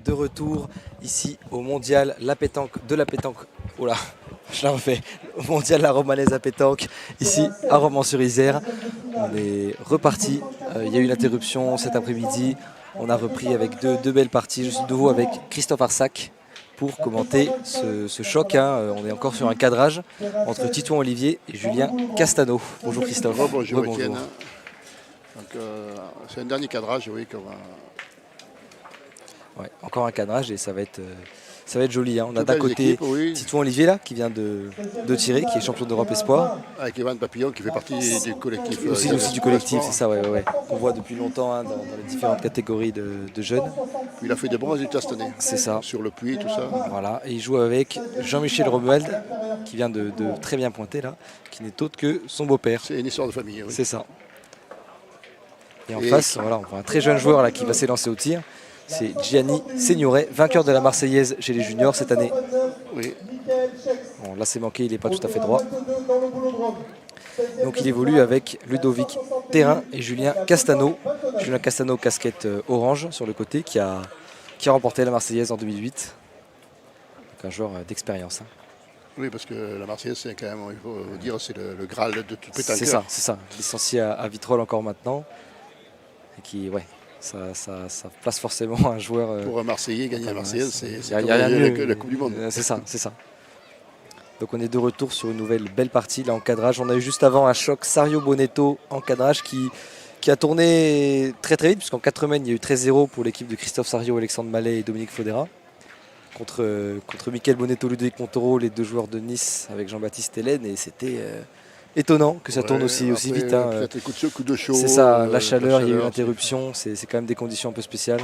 De retour ici au mondial la pétanque de la pétanque. Oh là, je la refais. Au mondial la romanaise à pétanque ici à Romans-sur-Isère. On est reparti. Il y a eu une interruption cet après-midi. On a repris avec deux belles parties. Je suis de nouveau avec Christophe Arsac pour commenter ce choc. On est encore sur un cadrage entre Titouan Olivier et Julien Castano. Bonjour Christophe. Bonjour Étienne. C'est un dernier cadrage, oui. Ouais, encore un cadrage et ça va être joli. On a d'un côté Titouan Olivier là, qui vient de tirer, qui est champion d'Europe Espoir. Avec Evan Papillon qui fait partie du collectif. Aussi du collectif, c'est ça, ouais. On voit depuis longtemps dans les différentes catégories de jeunes. Il a fait de bons résultats cette année. C'est ça. Sur le puits, tout ça. Voilà, et il joue avec Jean-Michel Romuald, qui vient de très bien pointer là, qui n'est autre que son beau-père. C'est une histoire de famille, oui. C'est ça. Et en face, voilà, on voit un très jeune joueur là qui va s'élancer au tir. C'est Gianni Signoret, vainqueur de la Marseillaise chez les juniors cette année. Oui. Bon, là c'est manqué, il n'est pas tout à fait droit. Donc il évolue avec Ludovic Terrain et Julien Castano. Julien Castano, casquette orange sur le côté, qui a remporté la Marseillaise en 2008. Donc un joueur d'expérience. Oui, parce que la Marseillaise, c'est quand même, il faut dire, c'est le Graal de tout pétanqueur. C'est ça. Licencié à Vitrolles encore maintenant. Et qui, ouais. Ça place forcément un joueur. Pour un Marseillais, gagner la Marseillaise, c'est la Coupe du Monde. C'est ça. Donc on est de retour sur une nouvelle belle partie là en cadrage. On a eu juste avant un choc Sario Bonetto en cadrage qui a tourné très vite, puisqu'en 4 semaines il y a eu 13-0 pour l'équipe de Christophe Sario, Alexandre Mallet et Dominique Fodera. Contre Michael Bonetto, Ludovic Montoro, les deux joueurs de Nice avec Jean-Baptiste Hélène, et c'était étonnant que ça tourne aussi vite. Peut-être coup de chaud. C'est ça, la chaleur, il y a eu une interruption, c'est quand même des conditions un peu spéciales.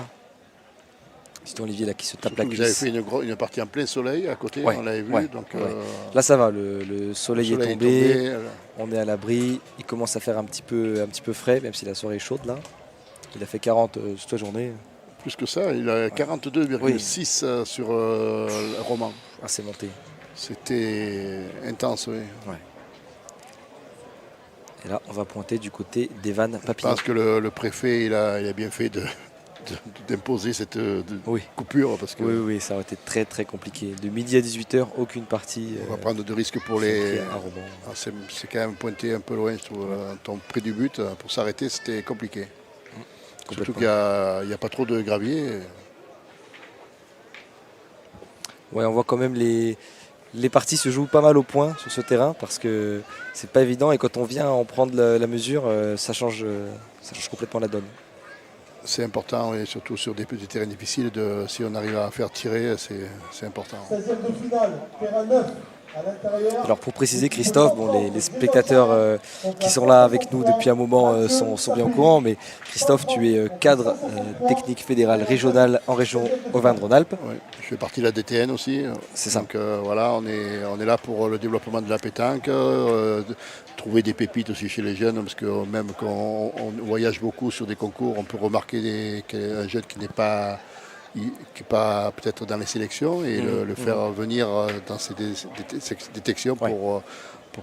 C'est Olivier là qui se tape la cuisse. Vous avez fait une partie en plein soleil à côté, on l'avait vu. Ouais, donc, là ça va, le soleil est tombé, on est à l'abri, il commence à faire un petit peu frais, même si la soirée est chaude là. Il a fait 40 toute la journée. Plus que ça, il a 42,6 sur Roman. Ah, c'est monté. C'était intense, oui. Ouais. Et là, on va pointer du côté d'Evan Papillon. Je pense que le préfet, il a bien fait d'imposer cette coupure. Parce que oui, ça aurait été très compliqué. De midi à 18h, aucune partie. On va prendre de risques pour les... C'est quand même pointé un peu loin, je trouve, près du but. Pour s'arrêter, c'était compliqué. Surtout qu'il n'y a pas trop de gravier. Ouais, on voit quand même les parties se jouent pas mal au point sur ce terrain, parce que c'est pas évident, et quand on vient en prendre la mesure, ça change complètement la donne. C'est important, et surtout sur des petits terrains difficiles, si on arrive à faire tirer, c'est important. 16e de finale, terrain 9. Alors pour préciser, Christophe, les spectateurs qui sont là avec nous depuis un moment sont bien au courant, mais Christophe, tu es cadre technique fédéral régional en région Auvergne-Rhône-Alpes. Oui, je fais partie de la DTN aussi. C'est ça. Donc voilà, on est là pour le développement de la pétanque, trouver des pépites aussi chez les jeunes, parce que même quand on voyage beaucoup sur des concours, on peut remarquer un jeune qui n'est pas peut-être dans les sélections, et le faire venir dans ces détections pour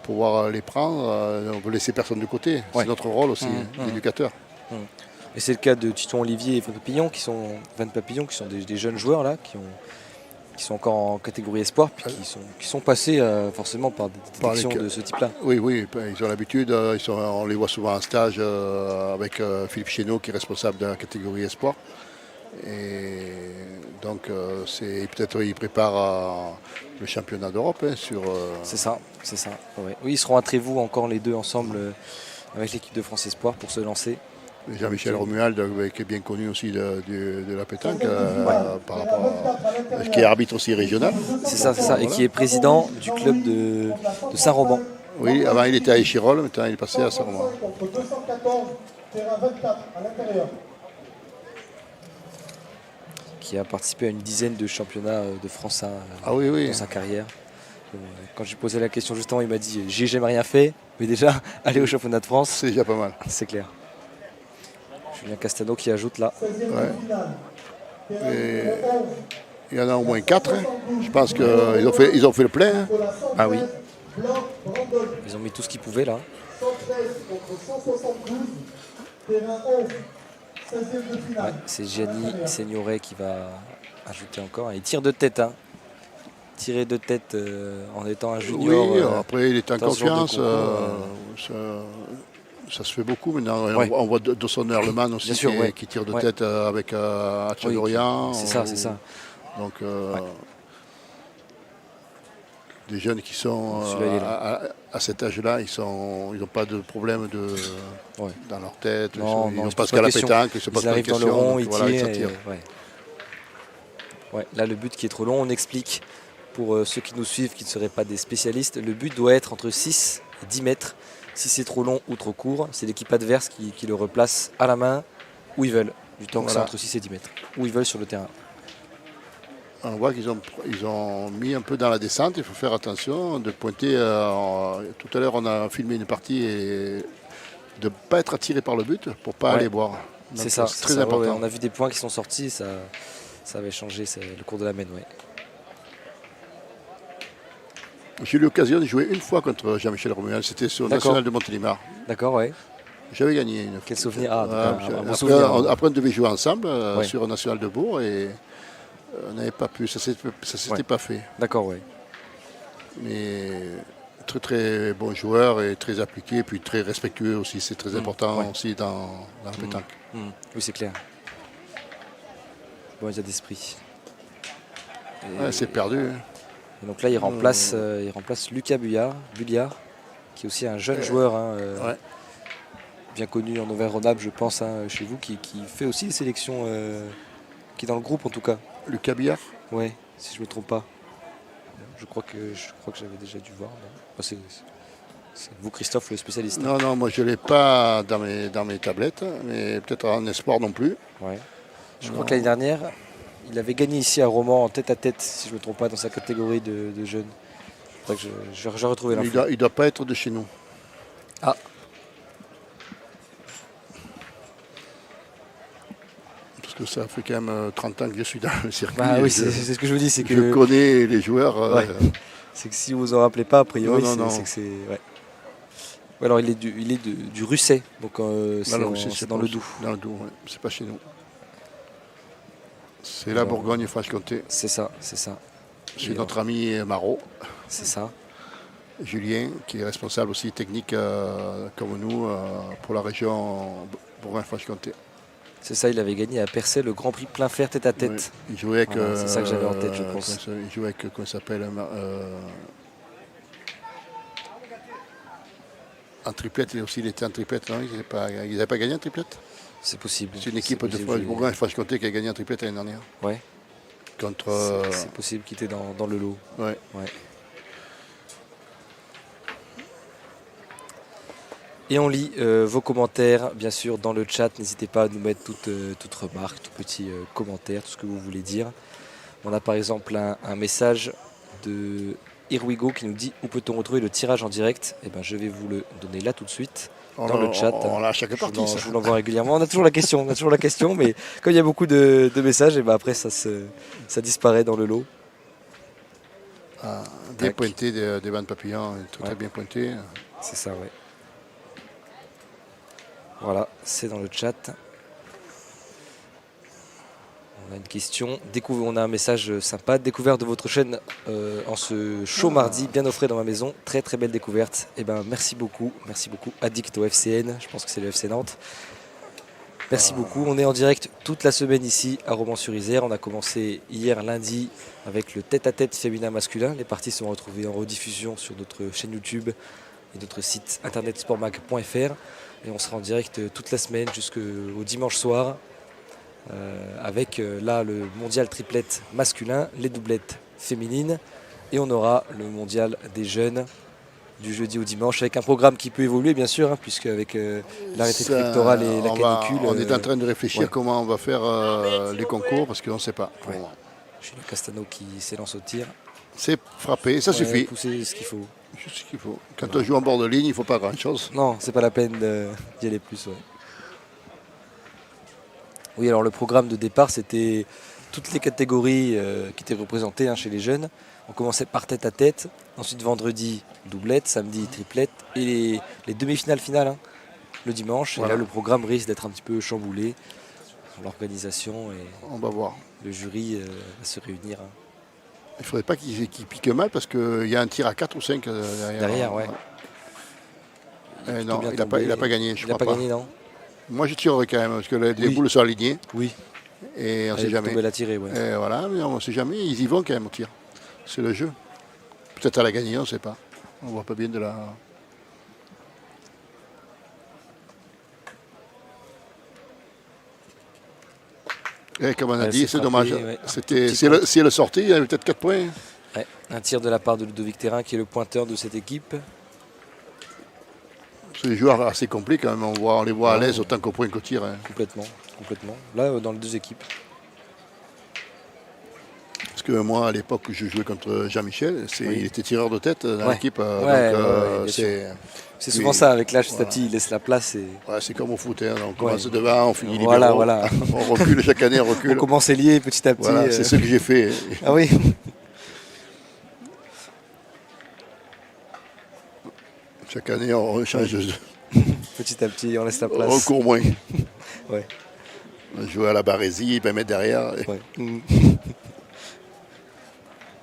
pouvoir les prendre. On ne veut laisser personne de côté. C'est notre rôle aussi, d'éducateur. Et c'est le cas de Titouan Olivier et Van Papillon, qui sont des jeunes joueurs là, qui sont encore en catégorie espoir, puis qui sont passés forcément par des détections de ce type-là. Oui, ils ont l'habitude. On les voit souvent en stage avec Philippe Chéneau, qui est responsable de la catégorie espoir. Et donc peut-être ils préparent le championnat d'Europe C'est ça. Ouais. Oui, ils seront à Trévoux encore les deux ensemble avec l'équipe de France Espoir pour se lancer. Jean-Michel Romuald, qui est bien connu aussi de la pétanque, par rapport qui est arbitre aussi régional. C'est ça, et qui est président du club de Saint-Roman. Oui, avant il était à Échirolles, maintenant il est passé à Saint-Roman. Qui a participé à une dizaine de championnats de France dans sa carrière. Quand j'ai posé la question juste avant, il m'a dit « j'ai jamais rien fait, mais déjà, aller au championnat de France, c'est déjà pas mal. » C'est clair. Julien Castano qui ajoute là. Ouais. Et il y en a au moins 4. Je pense qu'ils ont fait le plein. Ah oui. Ils ont mis tout ce qu'ils pouvaient là. 113 contre 172, terrain 11. Ouais, c'est Gianni Signoret qui va ajouter encore. Il tire de tête. Hein. Tirer de tête en étant un junior. Oui, après il est en dans ce genre de confiance. Ça se fait beaucoup maintenant. Ouais. On voit Dawson Earleman aussi Bien sûr, qui, ouais. qui tire de Ouais. tête avec Hachadorian. C'est ça, c'est ça. Donc, des jeunes qui sont Celui-là, il est là. à cet âge-là, ils n'ont pas de problème Ouais. dans leur tête. Non, ils non, n'ont se pas posent qu'à la question. pétanque, ils se posent Ils pas de arrivent dans le questions. rond, Donc, ils voilà, tirent. ça tire. Ouais, là, le but qui est trop long, on explique pour ceux qui nous suivent, qui ne seraient pas des spécialistes, le but doit être entre 6 et 10 mètres. Si c'est trop long ou trop court, c'est l'équipe adverse qui le replace à la main où ils veulent. Du temps que c'est Voilà. entre 6 et 10 mètres. Où ils veulent sur le terrain. On voit qu'ils ont mis un peu dans la descente, il faut faire attention de pointer. Tout à l'heure, on a filmé une partie et de ne pas être attiré par le but pour ne pas Ouais. aller boire. Donc, C'est ça. c'est très ça, ouais, important. ouais. On a vu des points qui sont sortis, ça avait changé le cours de la mène. Ouais. J'ai eu l'occasion de jouer une fois contre Jean-Michel Romuald, c'était sur le D'accord. National de Montélimar. D'accord, ouais. J'avais gagné une fois. Quel souvenir. Ah, un bon après, souvenir. après, on devait jouer ensemble Ouais. sur un National de Bourg et on n'avait pas pu, ça s'était Ouais. pas fait. D'accord, ouais. Mais très très bon joueur et très appliqué, puis très respectueux aussi, c'est très important ouais. aussi dans la pétanque. Oui, c'est clair. Bon état d'esprit. Et- Ouais, c'est perdu. Hein. et donc là, il remplace Lucas Bulliard, qui est aussi un jeune joueur, hein, Ouais. bien connu en Auvergne-Rhône-Alpes, je pense, hein, chez vous, qui fait aussi des sélections, qui est dans le groupe en tout cas. Lucas Billard. Ouais, si je me trompe pas. Je crois que j'avais déjà dû voir. non. Enfin, c'est vous, Christophe, le spécialiste. Non, non, moi je ne l'ai pas dans mes tablettes, mais peut-être en espoir non plus. Ouais. Je crois que l'année dernière, il avait gagné ici à Romans en tête à tête, si je ne me trompe pas, dans sa catégorie de jeunes. Faudrait que j'ai retrouvé Mais l'info. il ne doit pas être de chez nous. Ah, Parce que ça fait quand même 30 ans que je suis dans le circuit. bah et oui, je, c'est ce que je vous dis, c'est je que connais les joueurs. Ouais. c'est que si vous en rappelez pas, a priori, Non, non, c'est non. que c'est. Ouais. Ouais, alors il est du Russet, donc c'est Non, c'est dans le Doubs. Dans le Doubs, ouais. C'est pas chez nous. C'est la Alors, Bourgogne-Franche-Comté. C'est ça, c'est ça, C'est Et, notre ami Marot, c'est ça. Julien, qui est responsable aussi technique comme nous pour la région Bourgogne-Franche-Comté. C'est ça, il avait gagné à Percé le Grand Prix plein fer tête à tête. Oui. Il jouait avec. Voilà, c'est ça que j'avais en tête, je pense. Il jouait avec, comment il s'appelle en triplette, il était en triplette, non? Il n'avait pas gagné en triplette? C'est possible. C'est une équipe de possible, Bourgogne-Franche-Comté qui a gagné en triplette l'année dernière. Ouais, Contre. c'est possible qu'il était dans le lot. Ouais. Ouais. Et on lit vos commentaires, bien sûr, dans le chat. N'hésitez pas à nous mettre toute remarque, tout petit commentaire, tout ce que vous voulez dire. On a par exemple un message de Irwigo qui nous dit où peut-on retrouver le tirage en direct. Eh ben, je vais vous le donner là tout de suite dans le chat. On l'a à chaque partie. Je vous l'envoie régulièrement. On a toujours la question, mais comme il y a beaucoup de messages, et ben après ça disparaît dans le lot. Bien Tac. pointé des vannes papillons, très Ouais. bien pointé. C'est ça, ouais. Voilà, c'est dans le chat. On a une question. On a un message sympa. Découverte de votre chaîne en ce chaud mardi, bien au frais dans ma maison. Très très belle découverte. Et ben merci beaucoup. Addict au FCN. Je pense que c'est le FC Nantes. Merci beaucoup. On est en direct toute la semaine ici à Romans-sur-Isère. On a commencé hier lundi avec le tête-à-tête féminin-masculin. Les parties sont retrouvées en rediffusion sur notre chaîne YouTube et notre site internet sportmag.fr. Et on sera en direct toute la semaine jusqu'au dimanche soir avec là le mondial triplette masculin, les doublettes féminines et on aura le mondial des jeunes du jeudi au dimanche avec un programme qui peut évoluer bien sûr hein, puisque avec l'arrêté préfectoral et la canicule. On est en train de réfléchir ouais. comment on va faire les concours parce qu'on ne sait pas. Ouais. Julien Castano qui s'élance au tir. C'est frapper, ça Ouais, suffit. Pousser ce qu'il faut. Juste ce qu'il faut. Quand on joue en bord de ligne, il ne faut pas grand-chose. Non, c'est pas la peine d'y aller plus. Ouais. Oui, alors le programme de départ, c'était toutes les catégories qui étaient représentées hein, chez les jeunes. On commençait par tête à tête, ensuite vendredi doublette, samedi triplette et les demi-finales finales hein, le dimanche. Voilà. Et là, le programme risque d'être un petit peu chamboulé. l'organisation et On va voir. le jury va se réunir. Hein. Il ne faudrait pas qu'il pique mal parce qu'il y a un tir à 4 ou 5 derrière. Derrière, ouais. Non, il n'a pas gagné, je Il n'a crois pas gagné, non? Moi, je tirerai quand même parce que les Oui. boules sont alignées Oui. et on ne sait Elle est jamais. tombée la tirer, ouais. Et voilà, mais on ne sait jamais. Ils y vont quand même au tir. C'est le jeu. Peut-être elle a gagné, on ne sait pas. On ne voit pas bien de la. Et comme on a Elle dit, s'est c'est frappée, dommage. ouais. Si elle sortait, il y avait peut-être 4 points. Ouais. Un tir de la part de Ludovic Terrain qui est le pointeur de cette équipe. C'est des joueurs assez complets quand même. On les voit à l'aise autant qu'au point qu'au tir. Hein. Complètement. Là, dans les deux équipes. Parce que moi, à l'époque, je jouais contre Jean-Michel. Il était tireur de tête dans l'équipe. C'est souvent ça, avec l'âge, petit à petit, il laisse la place. Et... Ouais, c'est comme au foot. Hein. On commence devant, on finit libéraux. Voilà. On recule chaque année, on recule. On commence ailier petit à petit. Voilà, c'est ce que j'ai fait. Ah oui. Chaque année, on change de... Petit à petit, on laisse la place. On court moins. Ouais. On joue à la barésie, il peut mettre derrière. Ouais.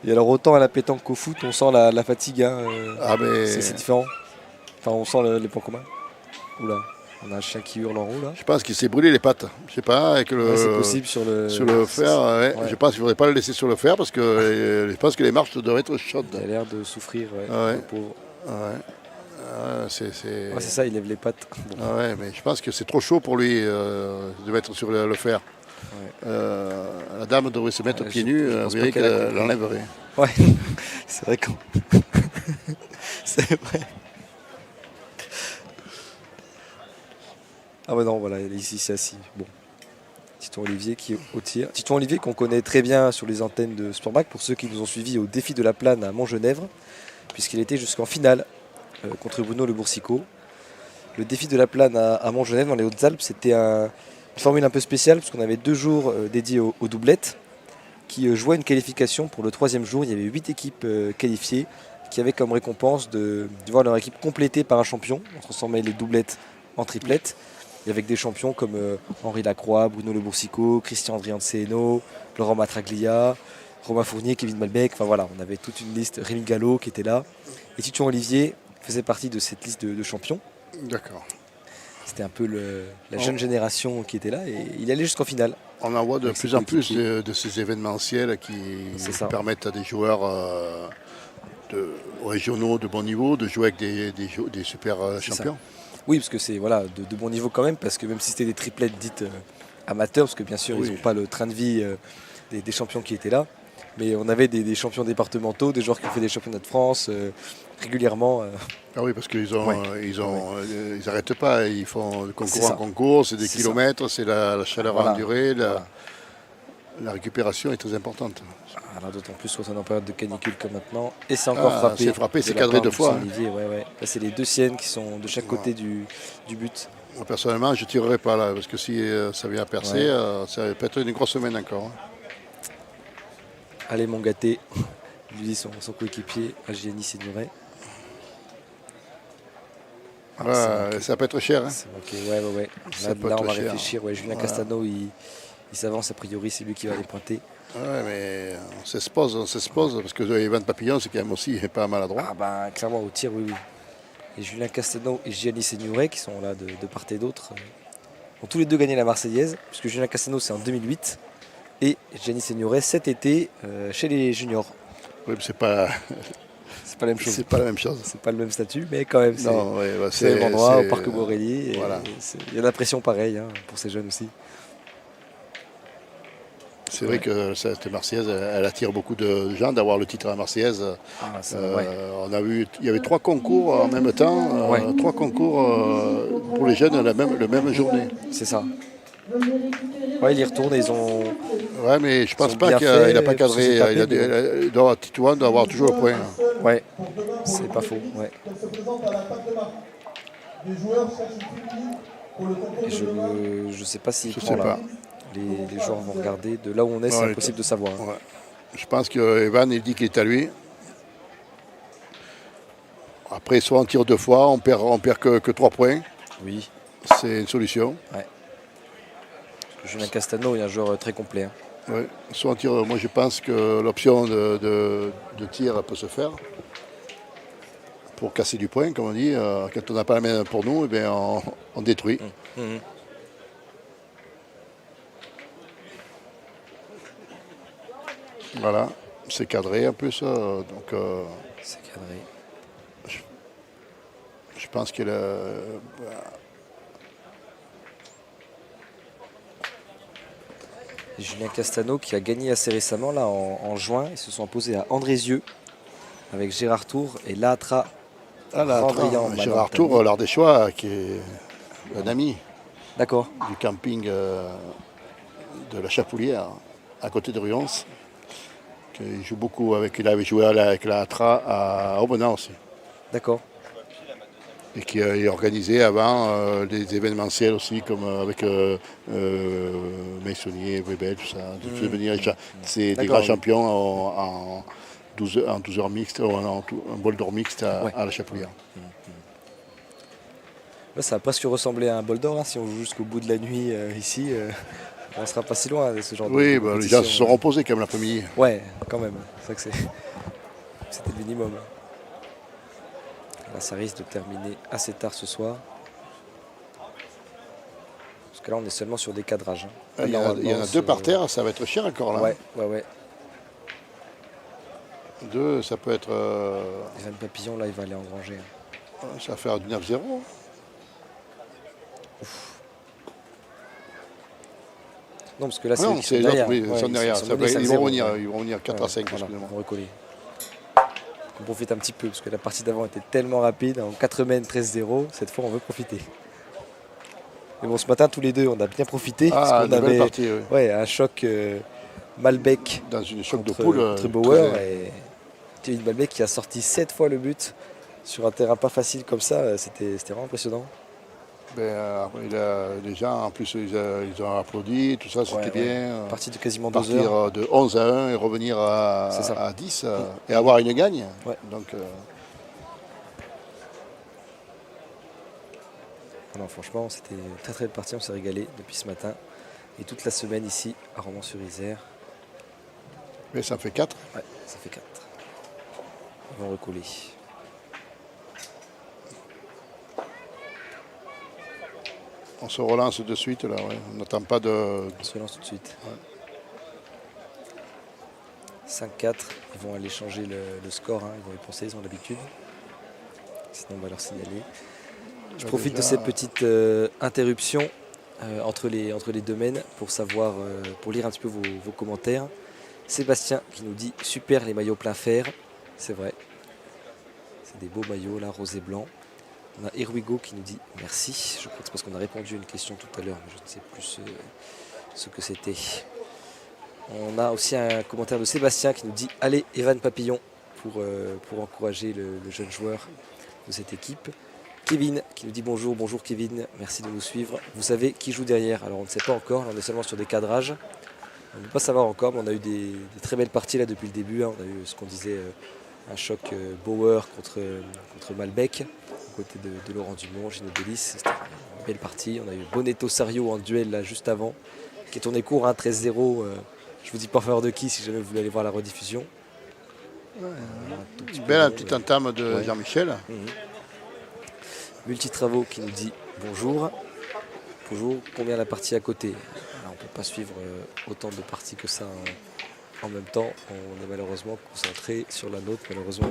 Et alors autant à la pétanque qu'au foot, on sent la fatigue. Hein, c'est différent. Enfin, on sent les points communs. Oula, on a un chien qui hurle en haut là. Je pense qu'il s'est brûlé les pattes. Je sais pas, avec le. C'est possible sur le fer. Ouais. Je pense qu'il ne faudrait pas le laisser sur le fer parce que je pense que les marches devraient être chaudes. Il a l'air de souffrir. Ouais. Le pauvre. C'est ça, il lève les pattes. Bon. Ouais, mais je pense que c'est trop chaud pour lui de mettre sur le fer. Ouais. La dame devrait se mettre pieds nus, vous verrez qu'elle l'enlèverait. Ouais, c'est vrai qu'on. C'est vrai. Ah ouais non, voilà, ici c'est assis. Bon. Titon Olivier qui est au tir. Titon Olivier qu'on connaît très bien sur les antennes de Sportback pour ceux qui nous ont suivis au défi de la Plane à Montgenèvre, puisqu'il était jusqu'en finale contre Bruno Le Boursicot. Le défi de la Plane à Montgenèvre dans les Hautes-Alpes, c'était une formule un peu spéciale parce qu'on avait 2 jours dédiés aux doublettes qui jouaient une qualification pour le 3e jour. Il y avait 8 équipes qualifiées qui avaient comme récompense de voir leur équipe complétée par un champion. On transformait les doublettes en triplettes. Et avec des champions comme Henri Lacroix, Bruno Le Boursicot, Christian Andrianceno, Laurent Matraglia, Romain Fournier, Kevin Malbec. Enfin voilà, on avait toute une liste. Rémi Gallo qui était là. Et Titon Olivier faisait partie de cette liste de champions. D'accord. C'était un peu la jeune génération qui était là et il allait jusqu'en finale. On en voit de plus en plus de ces événementiels qui permettent à des joueurs régionaux de bon niveau de jouer avec des super champions. Oui, parce que c'est de bon niveau quand même, parce que même si c'était des triplettes dites amateurs, parce que bien sûr ils n'ont pas le train de vie des champions qui étaient là, mais on avait des champions départementaux, des joueurs qui ont fait des championnats de France régulièrement. Ah oui, parce qu'ils ils n'arrêtent pas, ils font de concours en concours, c'est des kilomètres, c'est la chaleur endurée, la récupération est très importante. Alors d'autant plus quand on est en période de canicule comme maintenant. Et c'est encore frappé. C'est frappé, c'est cadré 2 fois. Olivier, Là, c'est les 2 siennes qui sont de chaque côté du but. Moi, personnellement, je ne tirerai pas là, parce que si ça vient à percer, ça peut être une grosse semaine encore. Allez, mon gâté, lui dit son coéquipier, Gianni Signoret. Ça peut être cher. Hein. Ouais. Là on va réfléchir. Julien Castano, il s'avance, a priori, c'est lui qui va les pointer. Ouais, mais on s'expose, parce que Evan Papillon, c'est quand même aussi pas maladroit. Ah ben, clairement, au tir, oui. Et Julien Castano et Gianni Signoret, qui sont là de part et d'autre, ont tous les deux gagné la Marseillaise, puisque Julien Castano, c'est en 2008, et Gianni Signoret, cet été, chez les juniors. Oui, mais c'est pas... C'est pas la même chose. C'est pas la même chose. C'est pas le même statut, mais quand même, c'est le même endroit, au Parc Borelli. Il y a de la pression pareille pour ces jeunes aussi. C'est vrai que cette Marseillaise, elle attire beaucoup de gens d'avoir le titre à la Marseillaise. On a vu, il y avait 3 concours en même temps, 3 concours pour les jeunes la même journée. C'est ça. Ouais, ils y retournent et ils ont. Ouais, mais je pense pas qu'il n'a pas cadré. Titouan doit avoir toujours le point. Ouais, c'est pas faux. Ouais. Et je sais pas s'il prend là. Les joueurs vont regarder. De là où on est, c'est impossible de savoir. Ouais. Je pense que Evan, il dit qu'il est à lui. Après, soit on tire 2 fois, on perd que 3 points. Oui. C'est une solution. Ouais. Julien Castano est un joueur très complet. Hein. Ouais. Soit en tir, moi je pense que l'option de tir peut se faire pour casser du point, comme on dit. Quand on n'a pas la main pour nous, eh bien, on détruit. Voilà, c'est cadré en plus. Donc, c'est cadré. Je pense que Julien Castano qui a gagné assez récemment là en juin. Ils se sont imposés à Andrézieux avec Gérard Tour et Latra. Gérard Tour, l'Ardéchois, qui est un ami du camping de la Chapoulière, à côté de Ruons. Il joue beaucoup il avait joué avec Latra à Aubenas aussi. D'accord. Et qui est organisé avant des événementiels aussi, comme avec Meissonnier, Webel, tout ça. C'est des grands champions en 12 heures mixtes, en bol d'or mixte à la Chapoulière. Ça va presque ressembler à un bol d'or, hein, si on joue jusqu'au bout de la nuit ici. On ne sera pas si loin de ce genre de compétition. Les gens se sont reposés quand même l'après-midi. Ouais, quand même. C'est vrai que c'était le minimum. Là, ça risque de terminer assez tard ce soir. Parce que là, on est seulement sur des cadrages. Hein. Il y en a deux par terre, ça va être cher encore là. Ouais. Deux, ça peut être... Evan Papillon, là, il va aller engranger. Ça va faire du 9-0. Non, parce que là, c'est derrière. Ils sont derrière. Ils vont revenir 4 à 5. Voilà, ils vont recoller. On profite un petit peu, parce que la partie d'avant était tellement rapide. En 4 mènes, 13-0. Cette fois, on veut profiter. Mais bon, ce matin, tous les deux, on a bien profité. Parce qu'on avait partie, un choc Malbec dans une choc de poule contre Bauer. Et Kevin Malbec qui a sorti 7 fois le but sur un terrain pas facile comme ça. C'était vraiment impressionnant. Les gens, en plus, ils ont applaudi, tout ça, c'était bien. Partie de quasiment 2 heures. Partir de 11 à 1 et revenir à 10 et avoir une gagne. Ouais. Donc, non, franchement, c'était une très très belle partie, on s'est régalé depuis ce matin. Et toute la semaine ici, à Romans-sur-Isère. Mais ça fait 4. Ouais, ça fait 4. Ils vont recoller. On se relance de suite là, ouais. On n'attend pas de. On se relance tout de suite. Ouais. 5-4, ils vont aller changer le score, hein. Ils vont y penser, ils ont l'habitude. Sinon on va leur signaler. Je profite de cette petite interruption entre les domaines pour savoir, pour lire un petit peu vos commentaires. Sébastien qui nous dit super les maillots plein fer. C'est vrai. C'est des beaux maillots là, rose et blanc. On a Erwigo qui nous dit merci. Je crois que c'est parce qu'on a répondu à une question tout à l'heure, mais je ne sais plus ce que c'était. On a aussi un commentaire de Sébastien qui nous dit allez Evan Papillon pour encourager le jeune joueur de cette équipe. Kevin qui nous dit bonjour Kevin, merci de nous suivre. Vous savez qui joue derrière? Alors on ne sait pas encore, on est seulement sur des cadrages. On ne peut pas savoir encore, mais on a eu des très belles parties là depuis le début. Hein. On a eu ce qu'on disait, un choc Bauer contre Malbec, aux côtés de Laurent Dumont, Gino Bellis. C'était une belle partie. On a eu Bonetto Sario en duel là juste avant, qui est tourné court, hein, 13-0. Je vous dis pas en faveur de qui si jamais vous voulez aller voir la rediffusion. Belle petite entame de Jean-Michel. Multitravaux qui nous dit bonjour. Bonjour, combien la partie à côté? Alors, on ne peut pas suivre autant de parties que ça en même temps. On est malheureusement concentré sur la nôtre, malheureusement.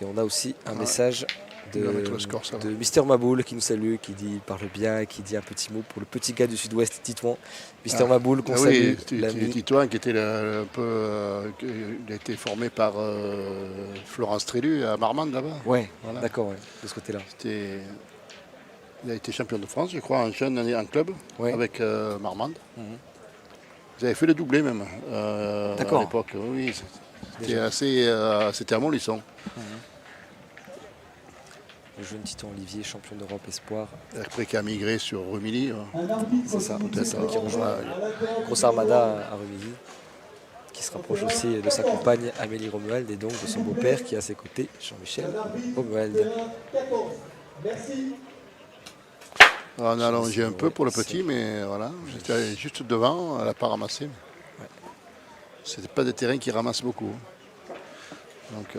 Et on a aussi un message de Mister Maboul qui nous salue, qui parle bien, qui dit un petit mot pour le petit gars du sud-ouest, Titouan. Mister Maboul qu'on salue. Oui, Titouan qui était un peu... il a été formé par Florence Trélu à Marmande là-bas. Ouais, voilà. D'accord, ouais, de ce côté-là. Il a été champion de France, je crois, en jeune en club, avec Marmande. Vous avez fait le doublé même à l'époque. Oui, c'était à Montluçon. Le jeune Titan Olivier, champion d'Europe espoir. Après qui a migré sur Rumilly. C'est ça, peut-être qui rejoint Grosse Armada à Rumilly, qui se rapproche aussi de sa compagne Amélie Romuald et donc de son beau-père qui est à ses côtés, Jean-Michel Romuald. Merci. On a allongé un peu pour le petit, mais voilà. J'étais juste devant, elle n'a pas ramassé. Ouais. C'était pas des terrains qui ramassent beaucoup. Donc,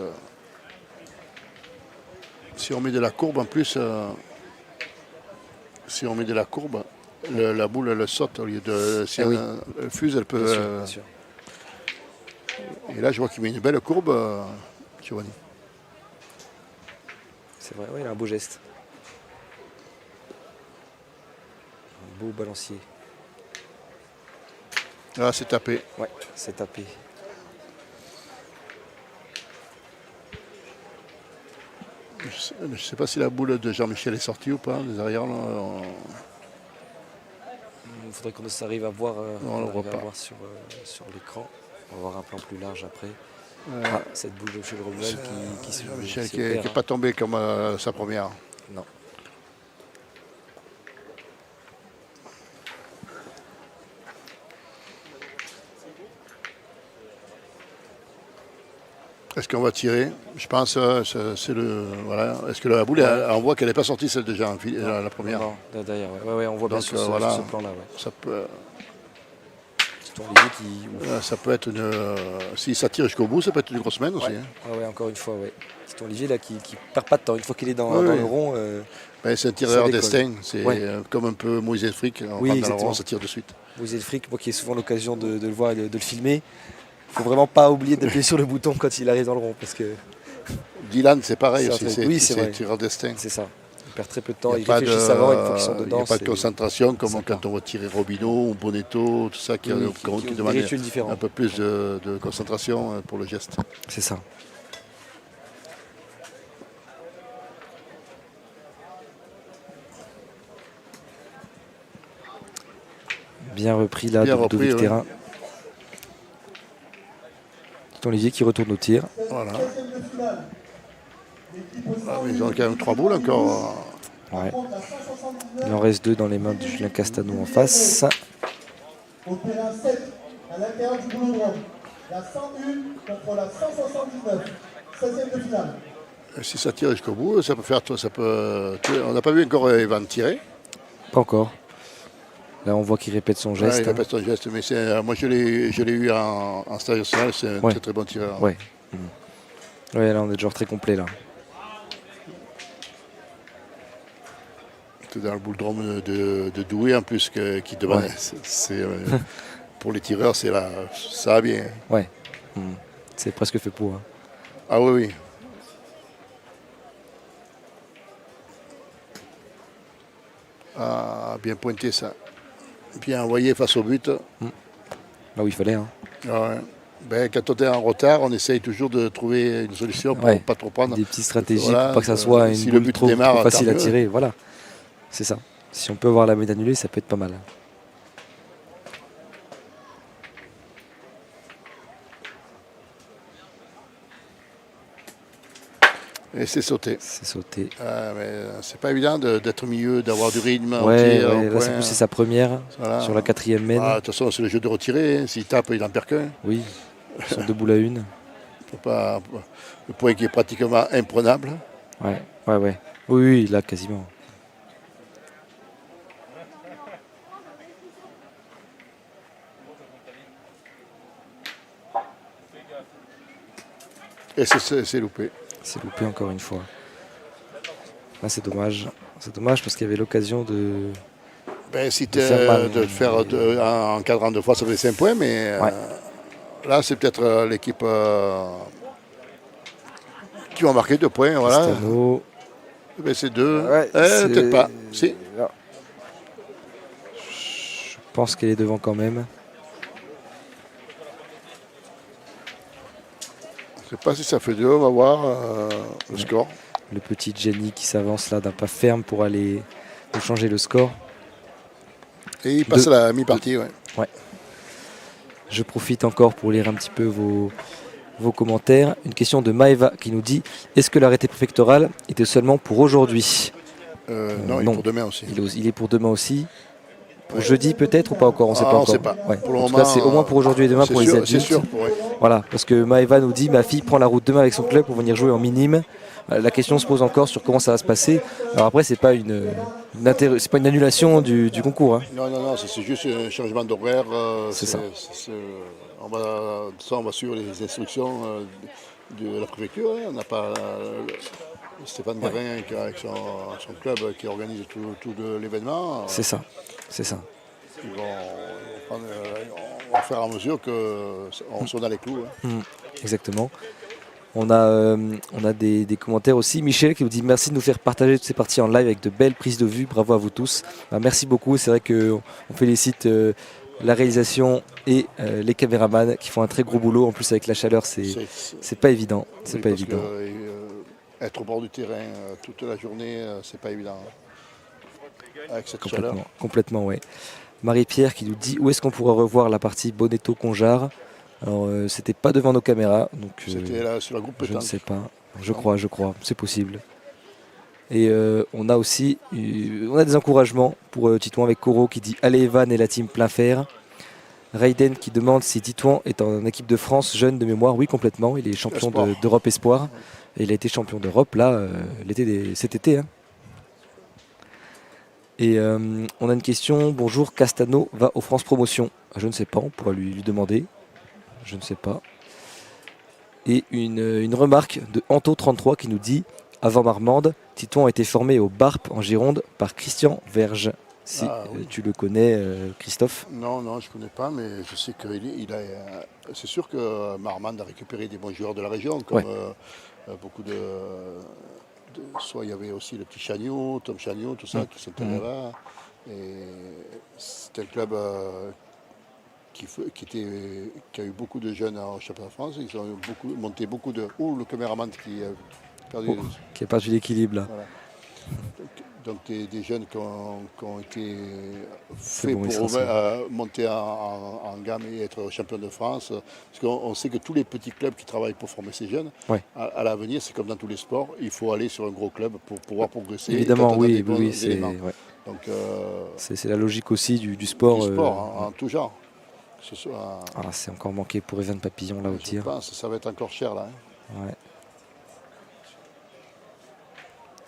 si on met de la courbe en plus, si on met de la courbe, la boule elle saute au lieu de. Si oui. elle fuse, elle peut. Bien sûr, bien sûr. Et là, je vois qu'il met une belle courbe, Giovanni. C'est vrai, ouais, il a un beau geste. Un beau balancier. Là, c'est tapé. Ouais, c'est tapé. Je ne sais pas si la boule de Jean-Michel est sortie ou pas, des arrières. Là, Il faudrait qu'on arrive à voir, on le voit pas. sur l'écran. On va voir un plan plus large après. Ah, cette boule de chez le Romuald qui se Jean-Michel se qui n'est perd, pas tombé comme sa première. Non. Est-ce qu'on va tirer? Je pense c'est le. Voilà. Est-ce que la boule, on voit qu'elle n'est pas sortie celle de Jean, la première. Non, derrière, ouais, on voit bien Donc, sur voilà. ce plan-là. Ouais. Ça peut, C'est ton Olivier qui. ça peut être une. Si ça tire jusqu'au bout, ça peut être une grosse semaine aussi. Ouais. Hein. Ouais, encore une fois, ouais. C'est ton Olivier là qui perd pas de temps. Une fois qu'il est dans Ouais, le rond. Ben, c'est un tireur décolle. destin. C'est Ouais. Comme un peu Moïse Frick. On Oui, rentre dans le exactement. rond, ça tire de suite. Vous êtes le fric, moi qui ai souvent l'occasion de le voir et de le filmer. Faut vraiment pas oublier d'appuyer sur le bouton quand il arrive dans le rond parce que Dylan, c'est pareil C'est un aussi. truc. C'est Oui, c'est vrai. un tireur destin. c'est ça. Il perd très peu de temps. Il Il n'y a pas réfléchit avant et une fois qu'ils sont il dedans. n'y a pas de c'est- concentration comme ça quand part. on va tirer Robino ou Bonetto, tout ça qui Oui, qui qui demande des rituels différents. un peu plus de concentration pour le geste. C'est ça. Bien repris là Bien de repris, Ludovic oui. Terrain. C'est Olivier qui retourne au tir. Voilà. 16e de finale. L'équipe Ah, mais ils ont quand même 3 boules encore. Ouais. contre la 179 Il en reste 2 dans les mains de Julien Castano en face. au terrain 7 à l'intérieur du boulodrome. La 101 contre la 179. 16e de finale. Si ça tire jusqu'au bout, ça peut faire. On n'a pas vu encore Evan tirer. Pas encore. Là on voit qu'il répète son Ouais, geste. il répète son geste, mais moi je l'ai eu en stage national, c'est un Ouais. très très bon tireur. Ouais. Ouais, là on est genre très complet là. C'est dans le bouledrome de Douai en plus qui demande. Ouais. Pour les tireurs, ça va bien. Ouais. C'est presque fait pour. Hein. Ah oui, oui. Ah, bien pointé ça. Bien envoyé face au but. Là où il fallait. Hein. Ah ouais. Ben, quand on est en retard, on essaye toujours de trouver une solution pour ne Ouais. pas trop prendre. Des petites stratégies Voilà, pour pas que ça soit une si le boule but trop démarre, facile tant à mieux. tirer. Voilà. C'est ça. Si on peut avoir la médaille annulée, ça peut être pas mal. Et c'est sauté. C'est sauté. Ah, mais c'est pas évident d'être au milieu, d'avoir du rythme. au Ouais, tir, au là c'est point. plus c'est sa première Voilà. sur la 4e mène. Ah, de toute façon, c'est le jeu de retirer. Hein. S'il tape, il en perd qu'un. Oui. Ils sont 2 boules à 1. Faut pas, le point qui est pratiquement imprenable. Ouais. Oui, oui, là quasiment. Et c'est loupé. C'est loupé encore une fois. Là c'est dommage. C'est dommage parce qu'il y avait l'occasion de. Ben, si De faire mal. de faire en encadrant 2 fois, ça fait 5 points, mais Ouais. là, c'est peut-être l'équipe qui va marquer 2 points. Voilà. Castano. Ben, c'est 2. Ouais, c'est- Peut-être pas. Si. Là. Je pense qu'elle est devant quand même. Je ne sais pas si ça fait 2. On va voir le score. Le petit Jenny qui s'avance là d'un pas ferme pour aller pour changer le score. Et il passe à la mi-partie. Ouais. Je profite encore pour lire un petit peu vos commentaires. Une question de Maeva qui nous dit: est-ce que l'arrêté préfectoral était seulement pour aujourd'hui? Non, il est non. pour demain aussi. Il est pour demain aussi. pour jeudi peut-être ou pas encore? On ne sait pas encore. On sait pas. Ouais. Pour le En tout moment, cas, c'est au moins pour aujourd'hui et demain pour les adultes. C'est sûr. Ouais. Voilà, parce que Maëva nous dit ma fille prend la route demain avec son club pour venir jouer en minime. La question se pose encore sur comment ça va se passer. Alors après, c'est pas c'est pas une annulation du concours. Hein. Non, c'est juste un changement d'horaire. C'est ça. On va suivre les instructions de la préfecture. Hein. On n'a pas Stéphane Guérin avec son club qui organise tout l'événement. C'est ça. On va faire à mesure qu'on soit dans les clous. Hein. Exactement. On a des commentaires aussi. Michel qui nous dit merci de nous faire partager toutes ces parties en live avec de belles prises de vue. Bravo à vous tous. Merci beaucoup. C'est vrai qu'on félicite la réalisation et les caméramans qui font un très gros boulot. En plus avec la chaleur, c'est pas évident. C'est pas évident. Être au bord du terrain toute la journée, c'est pas évident. Avec cette chaleur. Complètement, ouais. Marie-Pierre qui nous dit où est-ce qu'on pourrait revoir la partie Bonetto-Conjar. Alors c'était pas devant nos caméras, donc c'était là sur la groupe pétanque. Je ne sais pas. Je crois, c'est possible. Et on a aussi des encouragements pour Titouan avec Coro qui dit allez Evan et la team plein fer. Raiden qui demande si Titouan est en équipe de France jeune de mémoire. Oui, complètement. Il est champion d'Europe Espoir. Et il a été champion d'Europe là cet été. Hein. Et on a une question. Bonjour, Castano va aux France Promotion. Je ne sais pas, on pourra lui demander. Je ne sais pas. Et une remarque de Anto33 qui nous dit avant Marmande, Titouan a été formé au BARP en Gironde par Christian Verge. Si oui. Tu le connais, Christophe? Non, je ne connais pas, mais je sais que c'est sûr que Marmande a récupéré des bons joueurs de la région, comme beaucoup de. Soit il y avait aussi le petit Chagnon, Tom Chagnon, tout ça, qui sont allés là. Et c'était un club qui a eu beaucoup de jeunes en championnat de France. Ils ont monté beaucoup de. Le caméraman qui a perdu l'équilibre là. Voilà. Donc des jeunes qui ont été faits pour monter en gamme et être champion de France. Parce qu'on sait que tous les petits clubs qui travaillent pour former ces jeunes, à l'avenir, c'est comme dans tous les sports, il faut aller sur un gros club pour pouvoir progresser. Évidemment, oui, c'est la logique aussi du sport. Du sport, en tout genre. C'est encore manqué pour Evan Papillon là au tir. Je pense que ça va être encore cher là. Hein.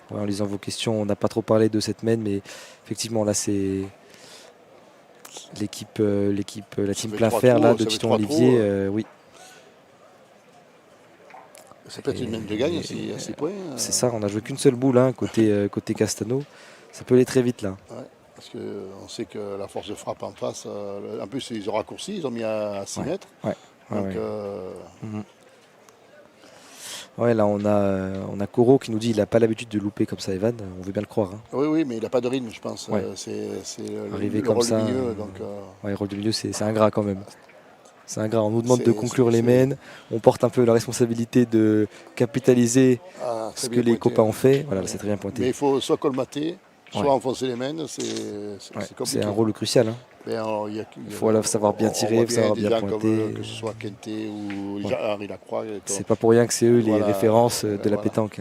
En lisant vos questions, on n'a pas trop parlé de cette semaine, mais effectivement là c'est l'équipe, la team plein fer là de Titon Olivier, oui. Ça peut être une même de gagne à 6 points. C'est ça, on n'a joué qu'une seule boule côté Castano. Ça peut aller très vite là. Ouais, parce qu'on sait que la force de frappe en face, en plus ils ont raccourci, ils ont mis à 6 mètres. Ouais, là on a Coro qui nous dit qu'il n'a pas l'habitude de louper comme ça Evan, on veut bien le croire. Hein. Oui, mais il n'a pas de rythme je pense. C'est arrivé le comme rôle ça. Du milieu, donc, le rôle du milieu c'est ingrat quand même. C'est ingrat, on nous demande de conclure les mènes, on porte un peu la responsabilité de capitaliser ce que les copains ont fait. Voilà, c'est très bien pointé. Mais il faut soit colmater, soit enfoncer les mènes, c'est compliqué. C'est un rôle crucial. Hein. Il faut savoir bien tirer, il faut savoir bien pointer. Que ce soit Kenté ou Henri Lacroix. C'est pas pour rien que c'est eux les références de la pétanque.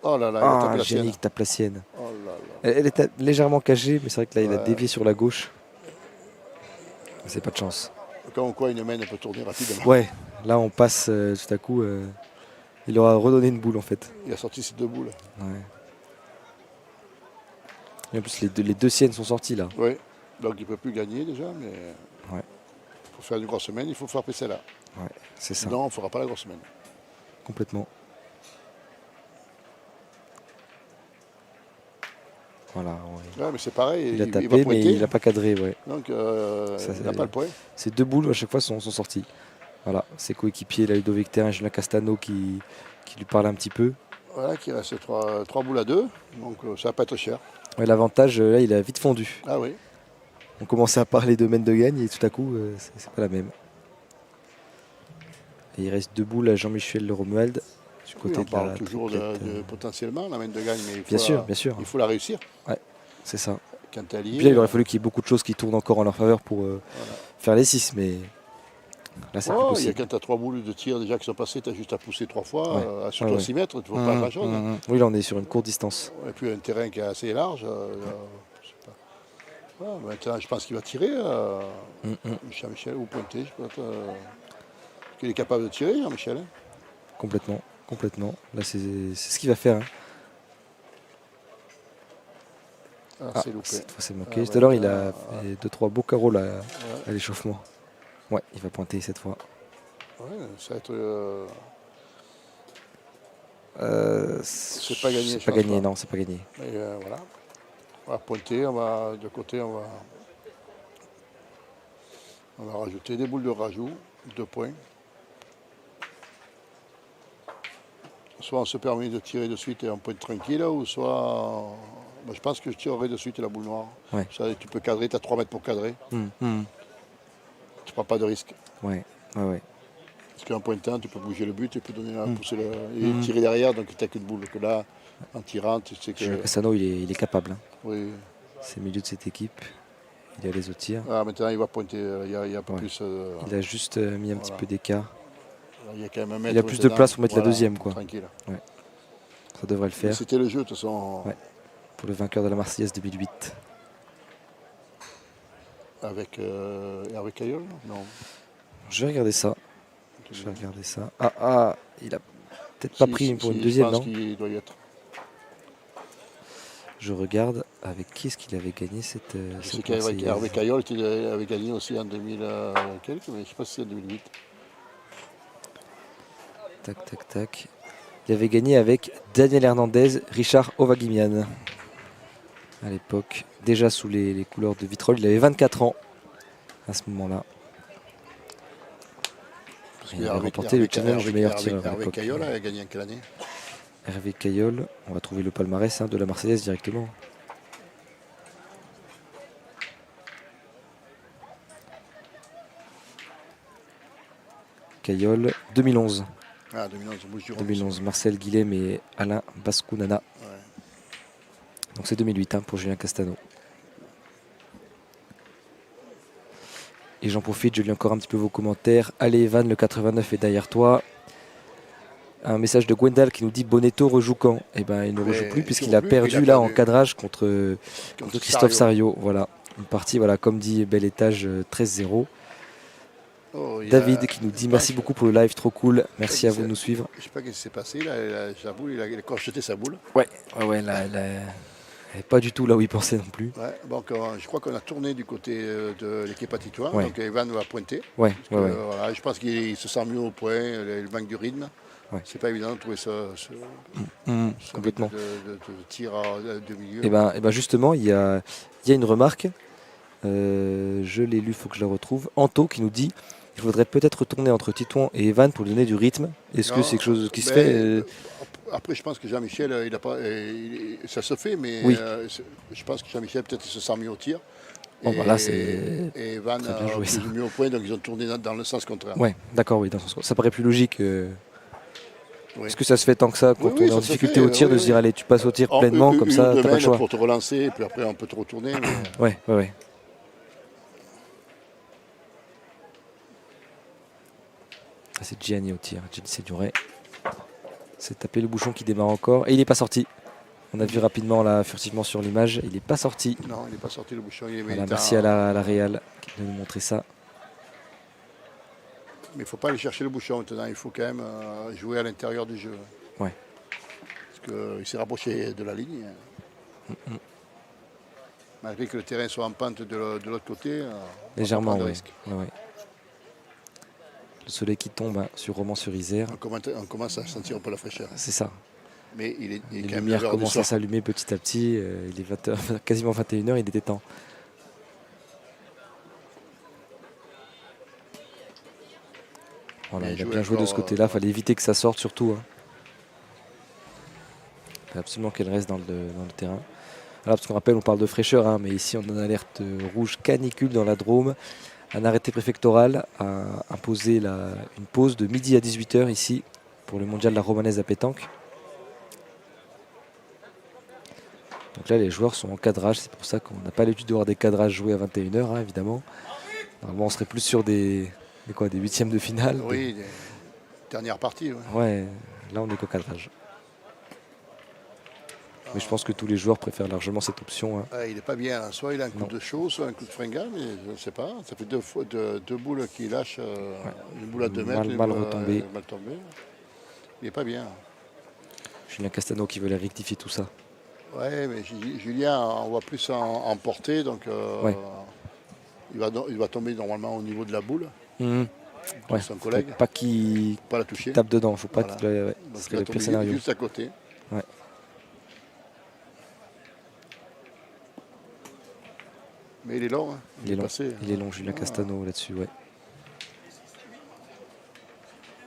Oh là là, Génique tape la sienne. Oh là là. Elle était légèrement cachée, mais c'est vrai que là il a dévié sur la gauche. C'est pas de chance. Comme quoi une mène peut tourner rapidement. Ouais, là on passe tout à coup. Il aura redonné une boule en fait. Il a sorti ses 2 boules. Ouais. Et en plus les deux siennes sont sorties là. Oui, donc il ne peut plus gagner déjà, mais pour faire une grosse semaine, il faut frapper celle-là. Ouais, c'est ça. Sinon on ne fera pas la grosse semaine. Complètement. Voilà. Ouais, mais c'est pareil. Il a tapé, mais il n'a pas cadré. Ouais. Donc il n'a pas le point. Ces 2 boules à chaque fois sont sorties. Voilà, ses coéquipiers, Ludovic Terrain et Julien Castano qui lui parlent un petit peu. Voilà, qui reste 3 boules à 2, donc ça va pas être cher. Ouais, l'avantage, là, il a vite fondu. Ah oui. On commençait à parler de mène de gagne et tout à coup, c'est pas la même. Et il reste 2 boules à Jean-Michel Le Romuald. Du côté on parle toujours de potentiellement la mène de gagne, mais bien sûr. Il faut la réussir. Ouais, c'est ça. Puis là, il aurait fallu qu'il y ait beaucoup de choses qui tournent encore en leur faveur pour faire les 6, mais là c'est plus possible. Quand tu as 3 boules de tir déjà qui sont passées, tu as juste à pousser 3 fois, sur 6 mètres, tu ne vois pas grand-chose. Oui, là on est sur une courte distance. Et puis un terrain qui est assez large. Ah, maintenant, je pense qu'il va tirer, Jean-Michel, ou pointer. Je pense, qu'il est capable de tirer, Jean-Michel. Hein. Complètement, complètement. Là, c'est ce qu'il va faire. Hein. Ah, c'est loupé. Cette fois, c'est manqué. Tout à l'heure, il a fait 2-3 beaux carreaux là, à l'échauffement. Ouais, il va pointer cette fois. Ouais, ça va être. C'est pas gagné. C'est pas gagné, non, c'est pas gagné. Mais voilà. On va pointer, de côté, on va rajouter des boules de rajout, 2 points. Soit on se permet de tirer de suite et on pointe tranquille, ou soit. Moi, je pense que je tirerai de suite la boule noire. Ouais. Ça, tu peux cadrer, tu as 3 mètres pour cadrer. Tu prends pas de risque. Ouais, ouais, ouais. Parce qu'en pointant, tu peux bouger le but, tu peux donner pousser et tirer derrière, donc tu n'as qu'une boule. Que là, en tirant, tu sais que. Julien Cassano, il est capable. Hein. Oui. C'est le milieu de cette équipe. Il a les autres tirs. Ah, maintenant, il va pointer. Il y a un peu plus. Il a juste mis un petit peu d'écart. Il y a quand même un mètre. Il a plus de place pour mettre la deuxième, quoi. Tranquille. Ouais. Ça devrait le faire. C'était le jeu, de toute façon. Ouais. Pour le vainqueur de la Marseillaise 2008. Avec Hervé Caillol? Non. Je vais regarder ça. Ah, il a peut-être pas pris pour une deuxième, je pense non? qu'il doit y être. Je regarde avec qui est-ce qu'il avait gagné cette Marseillaise. Hervé Caillol avait gagné aussi en 2000 quelques, mais je ne sais pas si c'est en 2008. Tac. Il avait gagné avec Daniel Hernandez, Richard Ovagimian. À l'époque, déjà sous les couleurs de Vitrolles. Il avait 24 ans à ce moment-là. Il avait remporté le challenge du meilleur tireur. Hervé Caillol a gagné en quelle année? Hervé Caillol, on va trouver le palmarès de la Marseillaise directement. Caillol, 2011. Ah, 2011, 2011, Marcel Guillem et Alain Bascounana. Ouais. Donc c'est 2008 pour Julien Castano. Et j'en profite, je lis encore un petit peu vos commentaires. Allez Evan, le 89 est derrière toi. Un message de Gwendal qui nous dit Bonetto rejoue quand? Eh bien il ne rejoue plus puisqu'il a perdu là en cadrage contre Christophe Sario. Voilà, une partie, voilà, comme dit Bel Étage, 13-0. David qui nous dit merci beaucoup pour le live, trop cool. Merci à vous de nous suivre. Je ne sais pas ce qui s'est passé, là, il a crocheté sa boule. Ouais, là, elle n'est pas du tout là où il pensait non plus. Ouais, donc, je crois qu'on a tourné du côté de l'équipe à Titouan, donc Evan va pointer. Voilà, je pense qu'il se sent mieux au point, il manque du rythme. Ouais. C'est pas évident de trouver ça complètement. De tir de milieu. Et ben justement, il y a une remarque. Je l'ai lu, il faut que je la retrouve. Anto qui nous dit il faudrait peut-être tourner entre Titouan et Evan pour donner du rythme. Est-ce que c'est quelque chose qui se fait Après, je pense que Jean-Michel, ça se fait, mais je pense que Jean-Michel, peut-être, il se sent mieux au tir. Bon, voilà, et Evan a mieux au point, donc ils ont tourné dans le sens contraire. Ouais, d'accord, oui, dans le sens contraire. Ça paraît plus logique. Est-ce que ça se fait tant que ça quand on est en difficulté au tir de se dire allez, tu passes au tir pleinement, comme ça, t'as pas le choix pour te relancer, et puis après, on peut te retourner. Mais... Ouais. C'est Gianni au tir. Gianni Séduret. C'est tapé le bouchon qui démarre encore. Et il n'est pas sorti. On a vu rapidement là, furtivement sur l'image. Il n'est pas sorti. Non, il n'est pas sorti le bouchon. Voilà, merci à la Réal qui vient nous montrer ça. Mais il ne faut pas aller chercher le bouchon maintenant. Il faut quand même jouer à l'intérieur du jeu. Ouais. Parce qu'il s'est rapproché de la ligne. Malgré que le terrain soit en pente de l'autre côté. Légèrement, oui. Ouais. Le soleil qui tombe sur Romans-sur-Isère. On commence à sentir un peu la fraîcheur. C'est ça. Mais les lumières commencent à s'allumer petit à petit. Il est 20h, quasiment 21h, il était temps. Voilà, il a bien joué de ce côté-là. Il fallait éviter que ça sorte surtout. Il faut absolument qu'elle reste dans le terrain. Alors, parce qu'on rappelle, on parle de fraîcheur, mais ici on a une alerte rouge canicule dans la Drôme. Un arrêté préfectoral a imposé une pause de midi à 18h ici pour le mondial de la Romanaise à pétanque. Donc là, les joueurs sont en cadrage. C'est pour ça qu'on n'a pas l'habitude de voir des cadrages joués à 21h, évidemment. Normalement, on serait plus sur des huitièmes de finale. Oui, des dernières parties. Ouais, là, on est qu'au cadrage. Mais je pense que tous les joueurs préfèrent largement cette option. Hein. Il n'est pas bien. Hein. Soit il a un coup Non. de chaud, soit un coup de fringale, mais je ne sais pas. Ça fait deux boules qui lâchent. Une boule à 2 mètres. Mal retombée. Mal tombée. Il n'est pas bien. Julien Castano qui veut les rectifier tout ça. Ouais, mais Julien, on va plus en portée, donc il va tomber normalement au niveau de la boule. Ouais, son collègue. Faut pas qu'il Pas la toucher. tape dedans, faut pas Voilà. qu'il ouais, Donc c'est il va le pire tomber scénario. juste à côté. Ouais. Mais il est long. Hein. Il est long. Passé. Il est long, Julien Castano là-dessus, ouais.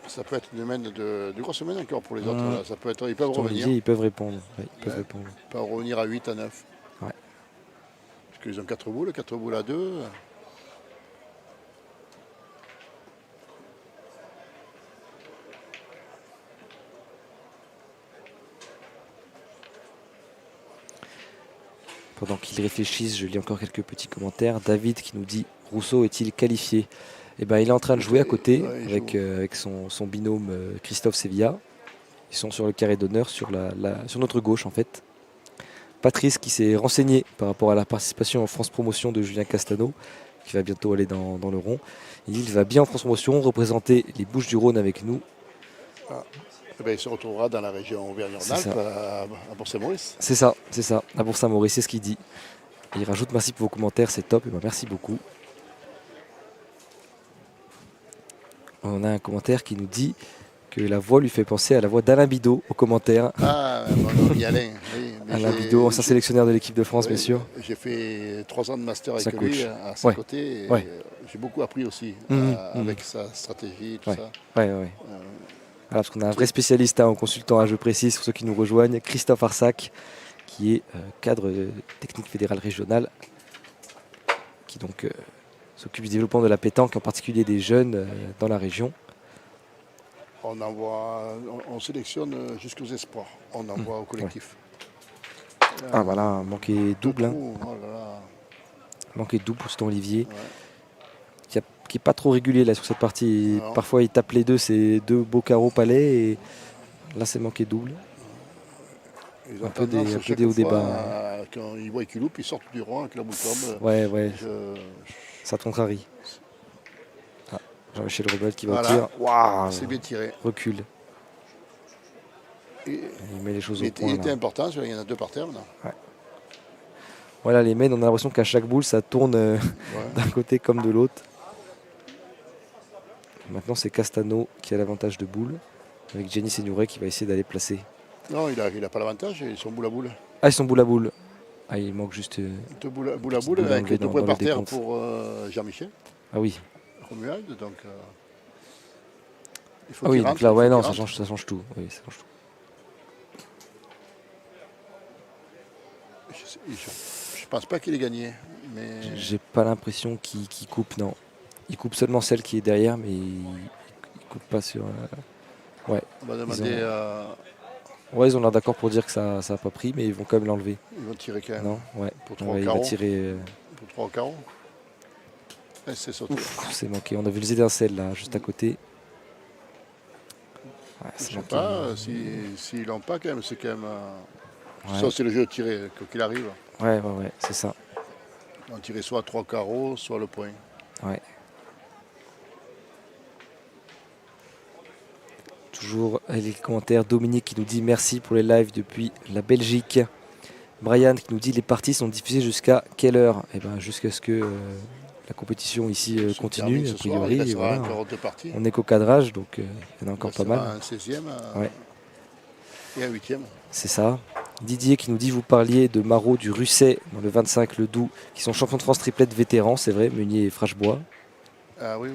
Ça peut être une semaine de grosse semaine encore pour les autres. Là. Ça peut être, ils peuvent Ton revenir. Olivier, ils peuvent répondre. Ouais, ils peuvent répondre. Ils peuvent revenir à 8, à 9. Ouais. Parce qu'ils ont 4 boules à 2. Pendant qu'ils réfléchissent, je lis encore quelques petits commentaires. David qui nous dit Rousseau est-il qualifié? Eh ben, il est en train de jouer à côté avec son binôme Christophe Sevilla. Ils sont sur le carré d'honneur, sur notre gauche en fait. Patrice qui s'est renseigné par rapport à la participation en France Promotion de Julien Castano, qui va bientôt aller dans le rond. Il va bien en France Promotion, représenter les Bouches-du-Rhône avec nous. Eh bien, il se retrouvera dans la région Auvergne-Rhône-Alpes, à Bourg-Saint-Maurice. C'est ça, à Bourg-Saint-Maurice, c'est ce qu'il dit. Et il rajoute merci pour vos commentaires, c'est top, et ben merci beaucoup. On a un commentaire qui nous dit que la voix lui fait penser à la voix d'Alain Bidot au commentaire. Ah, mon ami Alain. Oui, Alain Bidot, ancien sélectionneur de l'équipe de France, bien sûr. J'ai fait 3 ans de master avec Ça lui coach. à ses côtés. Et j'ai beaucoup appris aussi avec sa stratégie, tout ça. Ouais. Voilà, parce qu'on a un vrai spécialiste en consultant à jeu précis, pour ceux qui nous rejoignent, Christophe Arsac, qui est cadre technique fédéral régional, qui donc s'occupe du développement de la pétanque, en particulier des jeunes dans la région. On sélectionne jusqu'aux espoirs. On envoie au collectif. Ah voilà, manqué double. Hein. Oh là là. Manqué double pour cet Olivier. Ouais. Qui n'est pas trop régulier là sur cette partie. Non. Parfois il tape les deux, c'est 2 beaux carreaux palais. Et là c'est manqué double. Ils ont un peu des hauts débats. Quand ils voient qu'ils loupent, ils sortent du rang avec la boule tombe. Ouais. Ça te contrarie. Jean-Michel Rebel qui va au tir. Waouh, c'est bien tiré. Recule. Il met les choses au point. Il était important, il y en a 2 par terre maintenant. Ouais. Voilà, les mains, on a l'impression qu'à chaque boule, ça tourne d'un côté comme de l'autre. Maintenant, c'est Castano qui a l'avantage de boule, avec Jenny Seignoret qui va essayer d'aller placer. Non, il n'a pas l'avantage, ils sont boule à boule. Ah, ils sont boule à boule. Ah, il manque juste. 2 boules à boule avec 2 points par terre pour Jean-Michel. Ah oui. Romuald, donc. Il faut donc là, ouais, non, ça change tout. Oui, ça change tout. Je pense pas qu'il ait gagné. Mais... J'ai pas l'impression qu'il coupe, non. Il coupe seulement celle qui est derrière, mais il coupe pas sur. Ouais. On va demander à. Ouais, ils ont l'air d'accord pour dire que ça n'a pas pris, mais ils vont quand même l'enlever. Ils vont tirer quand même. Non, ouais. Pour 3 il carreaux. va tirer. Pour 3 carreaux. Et c'est sauté. C'est manqué. On a vu les étincelles là, juste à côté. Ouais, je sais pas, s'ils l'ont pas quand même, c'est quand même. Ça, c'est le jeu de tirer, quoi qu'il arrive. Ouais, c'est ça. On tirait soit 3 carreaux, soit le point. Ouais. Toujours les commentaires. Dominique qui nous dit merci pour les lives depuis la Belgique. Brian qui nous dit les parties sont diffusées jusqu'à quelle heure? Eh ben, jusqu'à ce que la compétition ici continue. A priori, voilà, encore 2 parties. On est qu'au cadrage, donc il y en a encore pas mal. Un 16e et un 8e. C'est ça. Didier qui nous dit vous parliez de Marot du Russet dans le 25 le Doubs, qui sont champions de France triplette vétérans, c'est vrai, Meunier et Frachebois. Ah oui.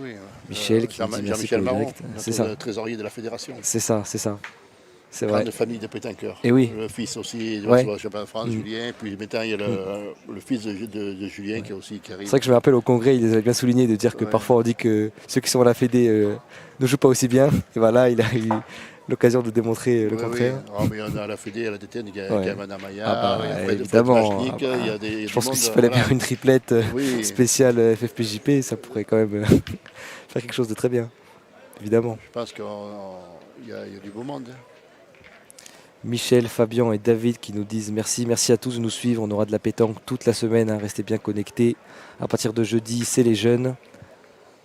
Michel qui nous dit merci pour le direct. C'est ça. Le trésorier de la fédération. C'est ça. C'est vrai. Grande famille de pétanqueurs. Et oui. Le fils aussi, champion de France, Julien. Puis maintenant, il y a le fils de Julien qui arrive. C'est vrai que je me rappelle au congrès, il les avait bien souligné de dire que parfois on dit que ceux qui sont à la Fédé ne jouent pas aussi bien. Et voilà, il a eu l'occasion de démontrer le contraire. Oui. Mais on a à la Fédé, à la DTN, il y a Kaman Amaya, évidemment. Je pense que s'il fallait faire une triplette spéciale FFPJP, ça pourrait quand même faire quelque chose de très bien. Évidemment. Je pense qu'il y a du beau monde. Michel, Fabien et David qui nous disent merci. Merci à tous de nous suivre. On aura de la pétanque toute la semaine. Hein. Restez bien connectés. À partir de jeudi, c'est les jeunes.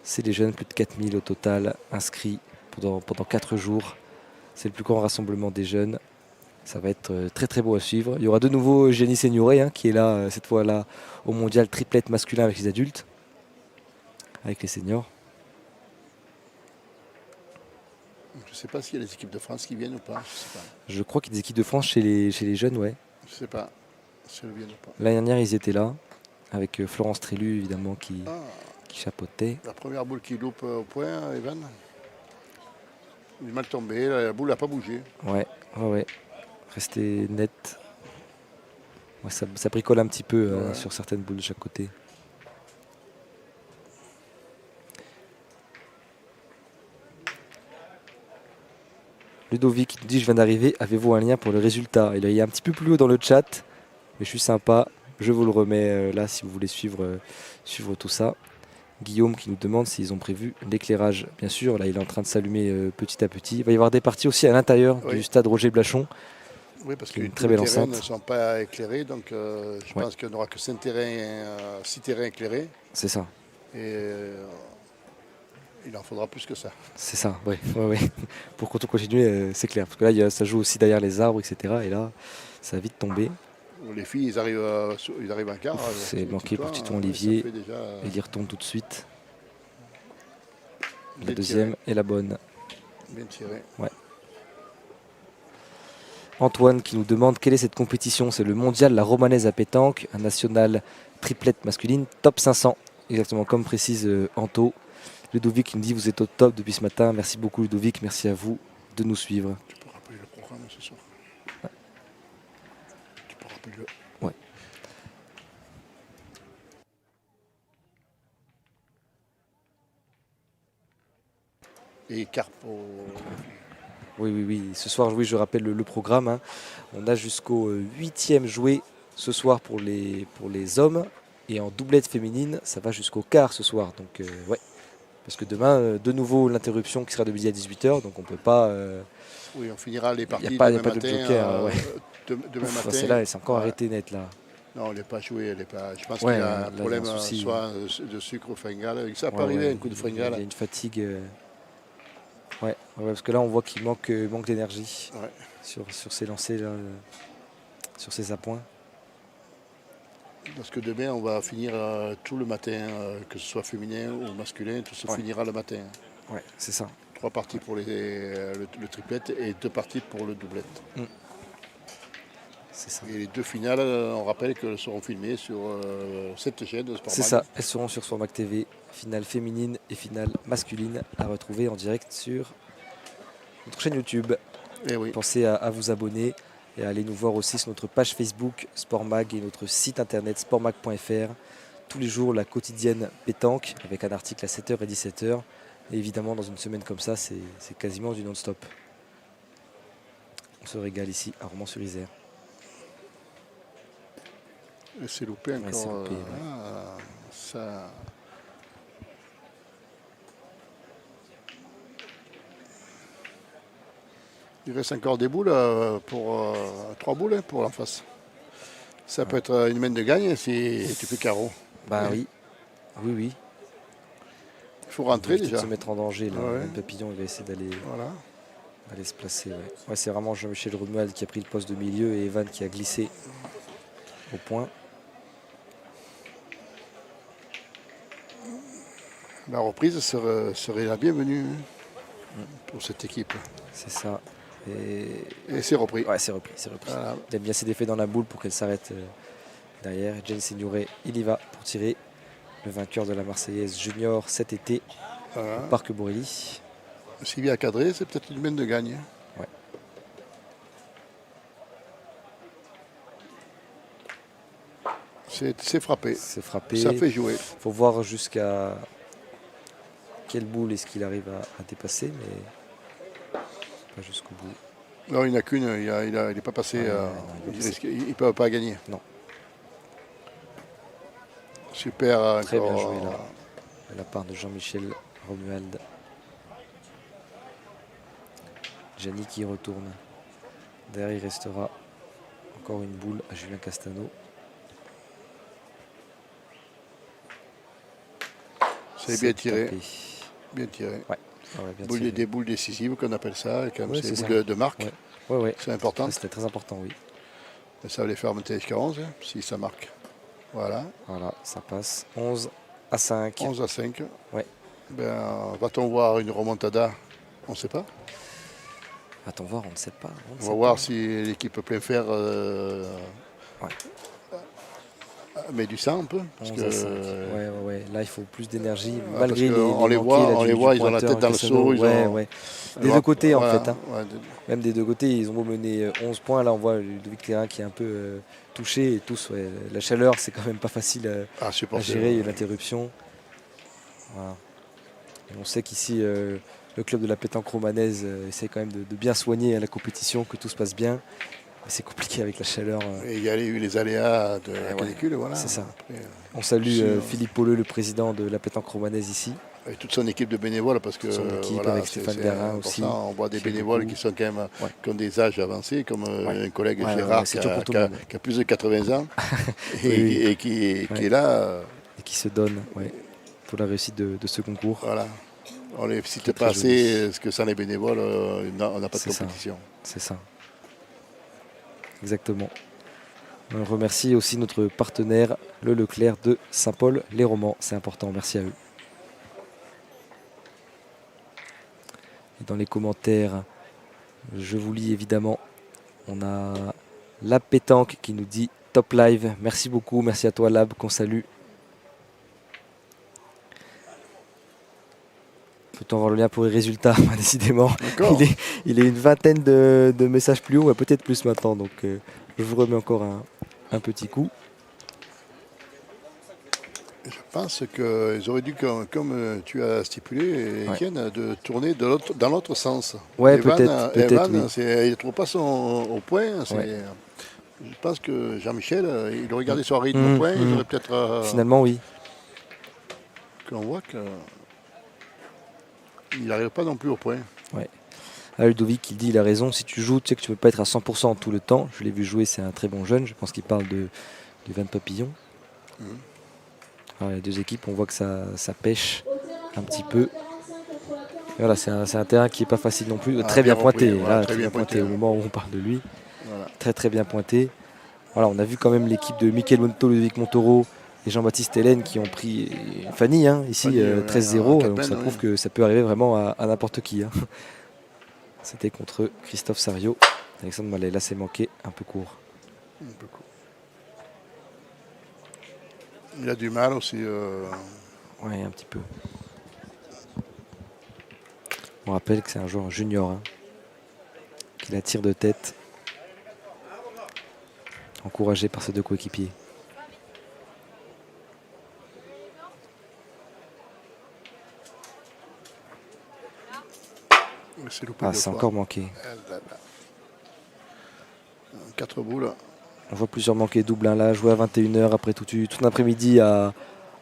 C'est les jeunes, plus de 4000 au total inscrits pendant 4 jours. C'est le plus grand rassemblement des jeunes. Ça va être très très beau à suivre. Il y aura de nouveau Jenny Seignoret hein, qui est là, cette fois-là, au mondial triplette masculin avec les adultes, avec les seniors. Je ne sais pas s'il y a les équipes de France qui viennent ou pas. Je sais pas. Je crois qu'il y a des équipes de France chez les jeunes, ouais. Je ne sais pas si elles viennent ou pas. L'année dernière, ils étaient là, avec Florence Trélu, évidemment, qui chapeautait. La première boule qui loupe au point, Evan. Il est mal tombé, la boule n'a pas bougé. Ouais. Rester net. Ouais, ça bricole un petit peu sur certaines boules de chaque côté. Ludovic dit je viens d'arriver, avez-vous un lien pour le résultat? Il est un petit peu plus haut dans le chat, mais je suis sympa, je vous le remets là si vous voulez suivre tout ça. Guillaume qui nous demande s'ils ont prévu l'éclairage. Bien sûr, là il est en train de s'allumer petit à petit. Il va y avoir des parties aussi à l'intérieur du stade Roger Blachon. Oui, parce que une très belle les terrains enceinte. ne sont pas éclairés, donc je pense qu'il n'y aura que 6 terrains éclairés. C'est ça. Et il en faudra plus que ça. C'est ça, oui. Pour qu'on continue, c'est clair. Parce que là, ça joue aussi derrière les arbres, etc. Et là, ça va vite tomber. Les filles, ils arrivent en quart. C'est manqué pour Titon Olivier. Et il y retourne tout de suite. La deuxième est la bonne. Bien tiré. Ouais. Antoine qui nous demande quelle est cette compétition. C'est le mondial La Romanaise à pétanque, un national triplette masculine, top 500. Exactement comme précise Anto. Ludovic qui nous dit vous êtes au top depuis ce matin. Merci beaucoup Ludovic, merci à vous de nous suivre. Tu peux rappeler le programme ce soir. Ouais. Tu peux rappeler le... Ouais. Et Carpo. Oui. Ce soir, oui, je rappelle le programme. Hein. On a jusqu'au 8e joué ce soir pour les hommes. Et en doublette féminine, ça va jusqu'au quart ce soir. Donc, ouais. Parce que demain, de nouveau, l'interruption qui sera de midi à 18h. Donc, on ne peut pas. Oui, on finira les parties demain matin. Il n'y a pas de de joker. Demain matin. C'est là, c'est encore arrêté net là. Non, elle n'est pas jouée. Je pense qu'il y a un problème, soit de sucre ou fringale. Ça peut arriver, un coup de fringale. Il y a une fatigue. Ouais, parce que là, on voit qu'il manque d'énergie sur ces lancers, là, sur ces appoints. Parce que demain, on va finir tout le matin, que ce soit féminin ou masculin, tout se finira le matin. Ouais, c'est ça. 3 parties pour le triplette et 2 parties pour le doublette. C'est ça. Et les 2 finales, on rappelle qu'elles seront filmées sur cette chaîne de Sportmag. C'est ça, elles seront sur Sportmag TV, finale féminine et finale masculine à retrouver en direct sur notre chaîne YouTube. Et oui. Pensez à vous abonner et à aller nous voir aussi sur notre page Facebook Sportmag et notre site internet sportmag.fr. Tous les jours, la quotidienne pétanque avec un article à 7h et 17h. Et évidemment, dans une semaine comme ça, c'est quasiment du non-stop. On se régale ici à Romans-sur-Isère. Et c'est loupé encore. C'est loupé, ça... Il reste encore des boules pour 3 boules pour l'en face. Ça peut être une main de gagne si tu fais carreau. Bah oui. Il faut rentrer déjà. Se mettre en danger là. Le papillon il va essayer d'aller se placer. Ouais, c'est vraiment Jean-Michel Romuald qui a pris le poste de milieu et Evan qui a glissé au point. La reprise serait la bienvenue pour cette équipe. C'est ça. Et c'est repris. Ouais, c'est repris. Il aime bien ses défaits dans la boule pour qu'elle s'arrête derrière. Jenny Seignoret, il y va pour tirer. Le vainqueur de la Marseillaise junior cet été au Parc Borély. S'il vient cadré, c'est peut-être une main de gagne. Ouais. C'est frappé. C'est frappé. Ça fait jouer. Il faut voir jusqu'à quelle boule est-ce qu'il arrive à dépasser, mais pas jusqu'au bout. Non, il n'y en a qu'une, il n'est pas passé. Il ne peut pas gagner. Non. Super. Très bien joué là, de la part de Jean-Michel Romuald. Gianni qui retourne. Derrière, il restera encore une boule à Julien Castano. C'est bien tiré. Tapé. Bien tiré. Ouais. Ouais, bien tiré. Des boules décisives qu'on appelle ça. Ouais, c'est des ça. boules de marque. Ouais. C'est important. C'était très important, oui. Et ça va les faire monter jusqu'à 11 si ça marque. Voilà. Voilà, ça passe. 11 à 5. 11 à 5. Ouais. Ben, va-t-on voir une remontada? On ne sait pas. Va-t-on voir? On ne sait pas. On va voir si l'équipe plein fer met du sang un peu. Parce 11 que, à 5. Ouais. Là, il faut plus d'énergie. parce Malgré que les on les voit, ils ont la tête dans le seau. Ouais. Des deux côtés, en fait. Hein. Ouais, Même des deux côtés, ils ont beau mener 11 points. Là, on voit Ludovic Thérin qui est un peu touché. Et tous, la chaleur, c'est quand même pas facile à gérer. Il y a une interruption. Voilà. Et on sait qu'ici, le club de la pétanque romanaise essaie quand même de bien soigner la compétition, que tout se passe bien. Mais c'est compliqué avec la chaleur. Et il y a eu les aléas de la canicule. Voilà. C'est ça. Après, on salue Philippe Pauleux, le président de la pétanque romanaise ici. Et toute son équipe de bénévoles, parce que son équipe avec Stéphane Garin aussi. On voit des bénévoles qui sont quand même qui ont des âges avancés, comme un collègue Gérard qui a plus de 80 ans et qui est là. Et qui se donne pour la réussite de ce concours. Voilà. On ne les cite pas assez, parce que sans les bénévoles, on n'a pas de compétition. C'est ça. Exactement. On remercie aussi notre partenaire, le Leclerc de Saint-Paul-les-Romans. C'est important, merci à eux. Et dans les commentaires, je vous lis évidemment, on a Lab Pétanque qui nous dit top live. Merci beaucoup, merci à toi Lab, qu'on salue. Peut-on avoir le lien pour les résultats? Décidément, il est une vingtaine de messages plus haut, peut-être plus maintenant. Donc je vous remets encore un petit coup. Je pense qu'ils auraient dû, comme tu as stipulé, Étienne, de tourner dans l'autre sens. Ouais, peut-être. Oui. Il ne trouve pas au point. Je pense que Jean-Michel, il aurait gardé son rythme au point. Il aurait peut-être. Finalement, oui. Qu'on voit que. Il n'arrive pas non plus au point. Ouais. Ludovic, il dit, il a raison. Si tu joues, tu sais que tu ne peux pas être à 100% tout le temps. Je l'ai vu jouer, c'est un très bon jeune. Je pense qu'il parle de Van Papillon. Alors, les deux équipes, on voit que ça pêche un petit peu. Et voilà, c'est un terrain qui n'est pas facile non plus. Très bien pointé. Très bien pointé au moment où on parle de lui. Voilà. Très bien pointé. Voilà, on a vu quand même l'équipe de Michael Monto, Ludovic Montoro et Jean-Baptiste Hélène qui ont pris Fanny ici 13-0. Donc ça prouve que ça peut arriver vraiment à n'importe qui. C'était contre Christophe Sario. Alexandre Mallet, là c'est manqué, un peu court. Il a du mal aussi. Oui, un petit peu. On rappelle que c'est un joueur junior qui la tire de tête. Encouragé par ses deux coéquipiers. C'est encore manqué. 4 boules. On voit plusieurs manqués double là, jouer à 21h après tout l'après-midi à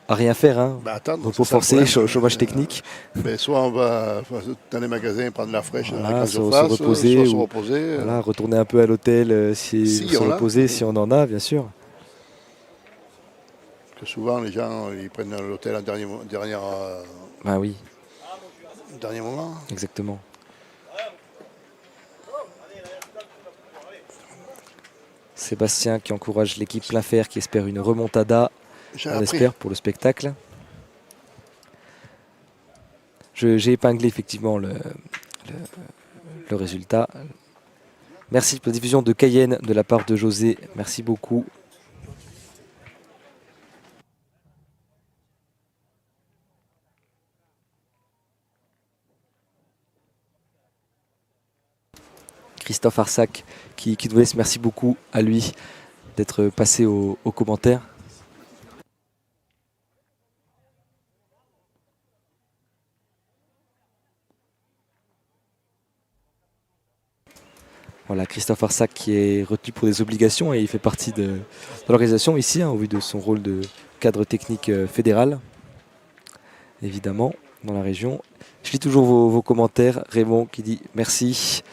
rien faire. Repos forcé, chômage technique. Soit on va dans les magasins prendre la fraîche, se reposer. Voilà, retourner un peu à l'hôtel se reposer si on en a, bien sûr. Que souvent les gens ils prennent l'hôtel en dernier moment. Exactement. Sébastien qui encourage l'équipe plein fer, qui espère une remontada. On espère pour le spectacle. J'ai épinglé effectivement le résultat. Merci pour la diffusion de Cayenne de la part de José. Merci beaucoup. Christophe Arsac qui nous laisse, merci beaucoup à lui d'être passé aux commentaires. Voilà, Christophe Arsac qui est retenu pour des obligations et il fait partie de l'organisation ici, au vu de son rôle de cadre technique fédéral, évidemment, dans la région. Je lis toujours vos commentaires. Raymond qui dit merci.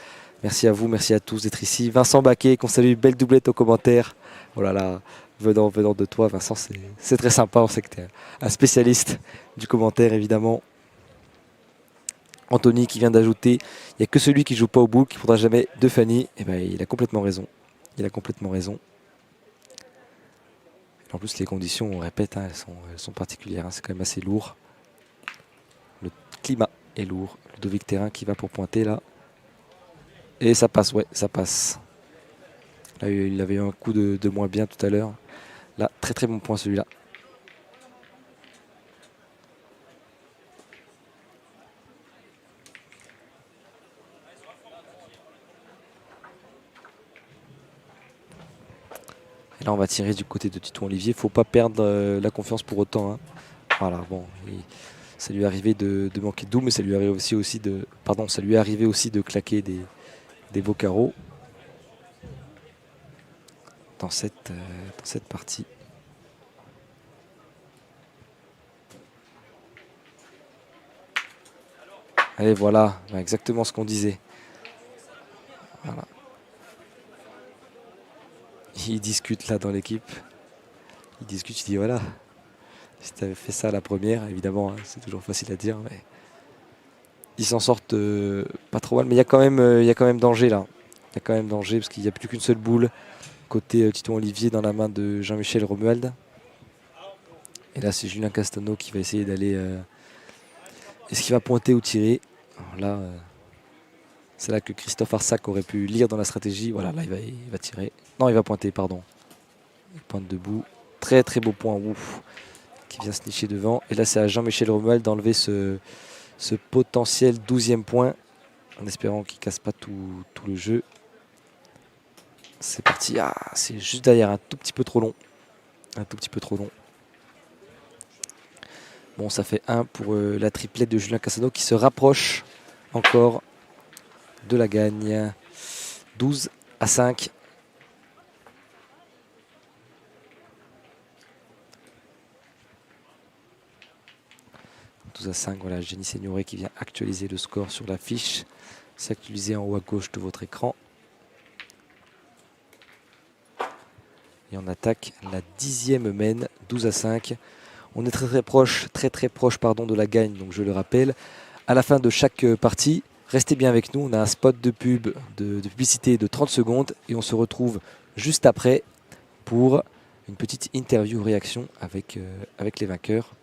Merci à vous, merci à tous d'être ici. Vincent Baquet, qu'on salue, belle doublette aux commentaires. Oh là là, venant de toi, Vincent, c'est très sympa. On sait que tu es un spécialiste du commentaire, évidemment. Anthony qui vient d'ajouter, il n'y a que celui qui joue pas au boule qui ne prendra jamais de Fanny. Et ben, il a complètement raison. Il a complètement raison. Et en plus, les conditions, on répète, hein, elles sont particulières. Hein, c'est quand même assez lourd. Le climat est lourd. Ludovic Terrain qui va pour pointer là. Et ça passe, ouais, ça passe. Là, il avait eu un coup de moins bien tout à l'heure. Là, très très bon point celui-là. Et là, on va tirer du côté de Titon Olivier. Faut pas perdre la confiance pour autant. Hein. Voilà, bon, ça lui est arrivé de manquer de doux, mais ça lui arrive aussi de, pardon, ça lui est arrivé aussi de claquer des beaux carreaux dans cette partie. Et voilà, exactement ce qu'on disait. Voilà. Ils discutent là dans l'équipe. Ils discutent, je dis voilà, si tu avais fait ça à la première, évidemment, hein, c'est toujours facile à dire, mais ils s'en sortent pas trop mal. Mais il y a quand même danger là. Il y a quand même danger parce qu'il n'y a plus qu'une seule boule côté Titon Olivier dans la main de Jean-Michel Romuald. Et là, c'est Julien Castano qui va essayer d'aller. Est-ce qu'il va pointer ou tirer? Alors là, c'est là que Christophe Arsac aurait pu lire dans la stratégie. Voilà, là, il va tirer. Non, il va pointer, pardon. Il pointe debout. Très, très beau point. Ouf. Qui vient se nicher devant. Et là, c'est à Jean-Michel Romuald d'enlever ce potentiel 12e point. En espérant qu'il ne casse pas tout le jeu. C'est parti. Ah, c'est juste derrière. Un tout petit peu trop long. Un tout petit peu trop long. Bon, ça fait 1 pour la triplette de Julien Castano qui se rapproche encore de la gagne. 12-5. Voilà, Jenny Seignoret qui vient actualiser le score sur la fiche. C'est actualisé en haut à gauche de votre écran. Et on attaque la 10e mène, 12-5. On est très proche de la gagne, donc je le rappelle. À la fin de chaque partie, restez bien avec nous. On a un spot de pub, de publicité de 30 secondes et on se retrouve juste après pour une petite interview réaction avec les vainqueurs.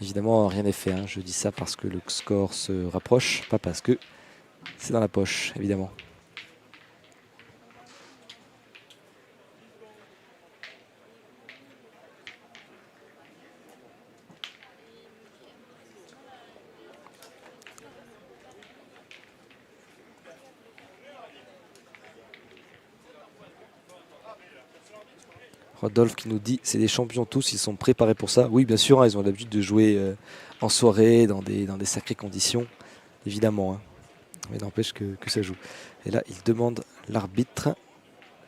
Évidemment, rien n'est fait. Hein. Je dis ça parce que le score se rapproche, pas parce que c'est dans la poche, évidemment. Rodolphe qui nous dit c'est des champions tous, ils sont préparés pour ça. Oui, bien sûr, hein, ils ont l'habitude de jouer en soirée, dans des sacrées conditions, évidemment. Hein. Mais n'empêche que ça joue. Et là, il demande l'arbitre.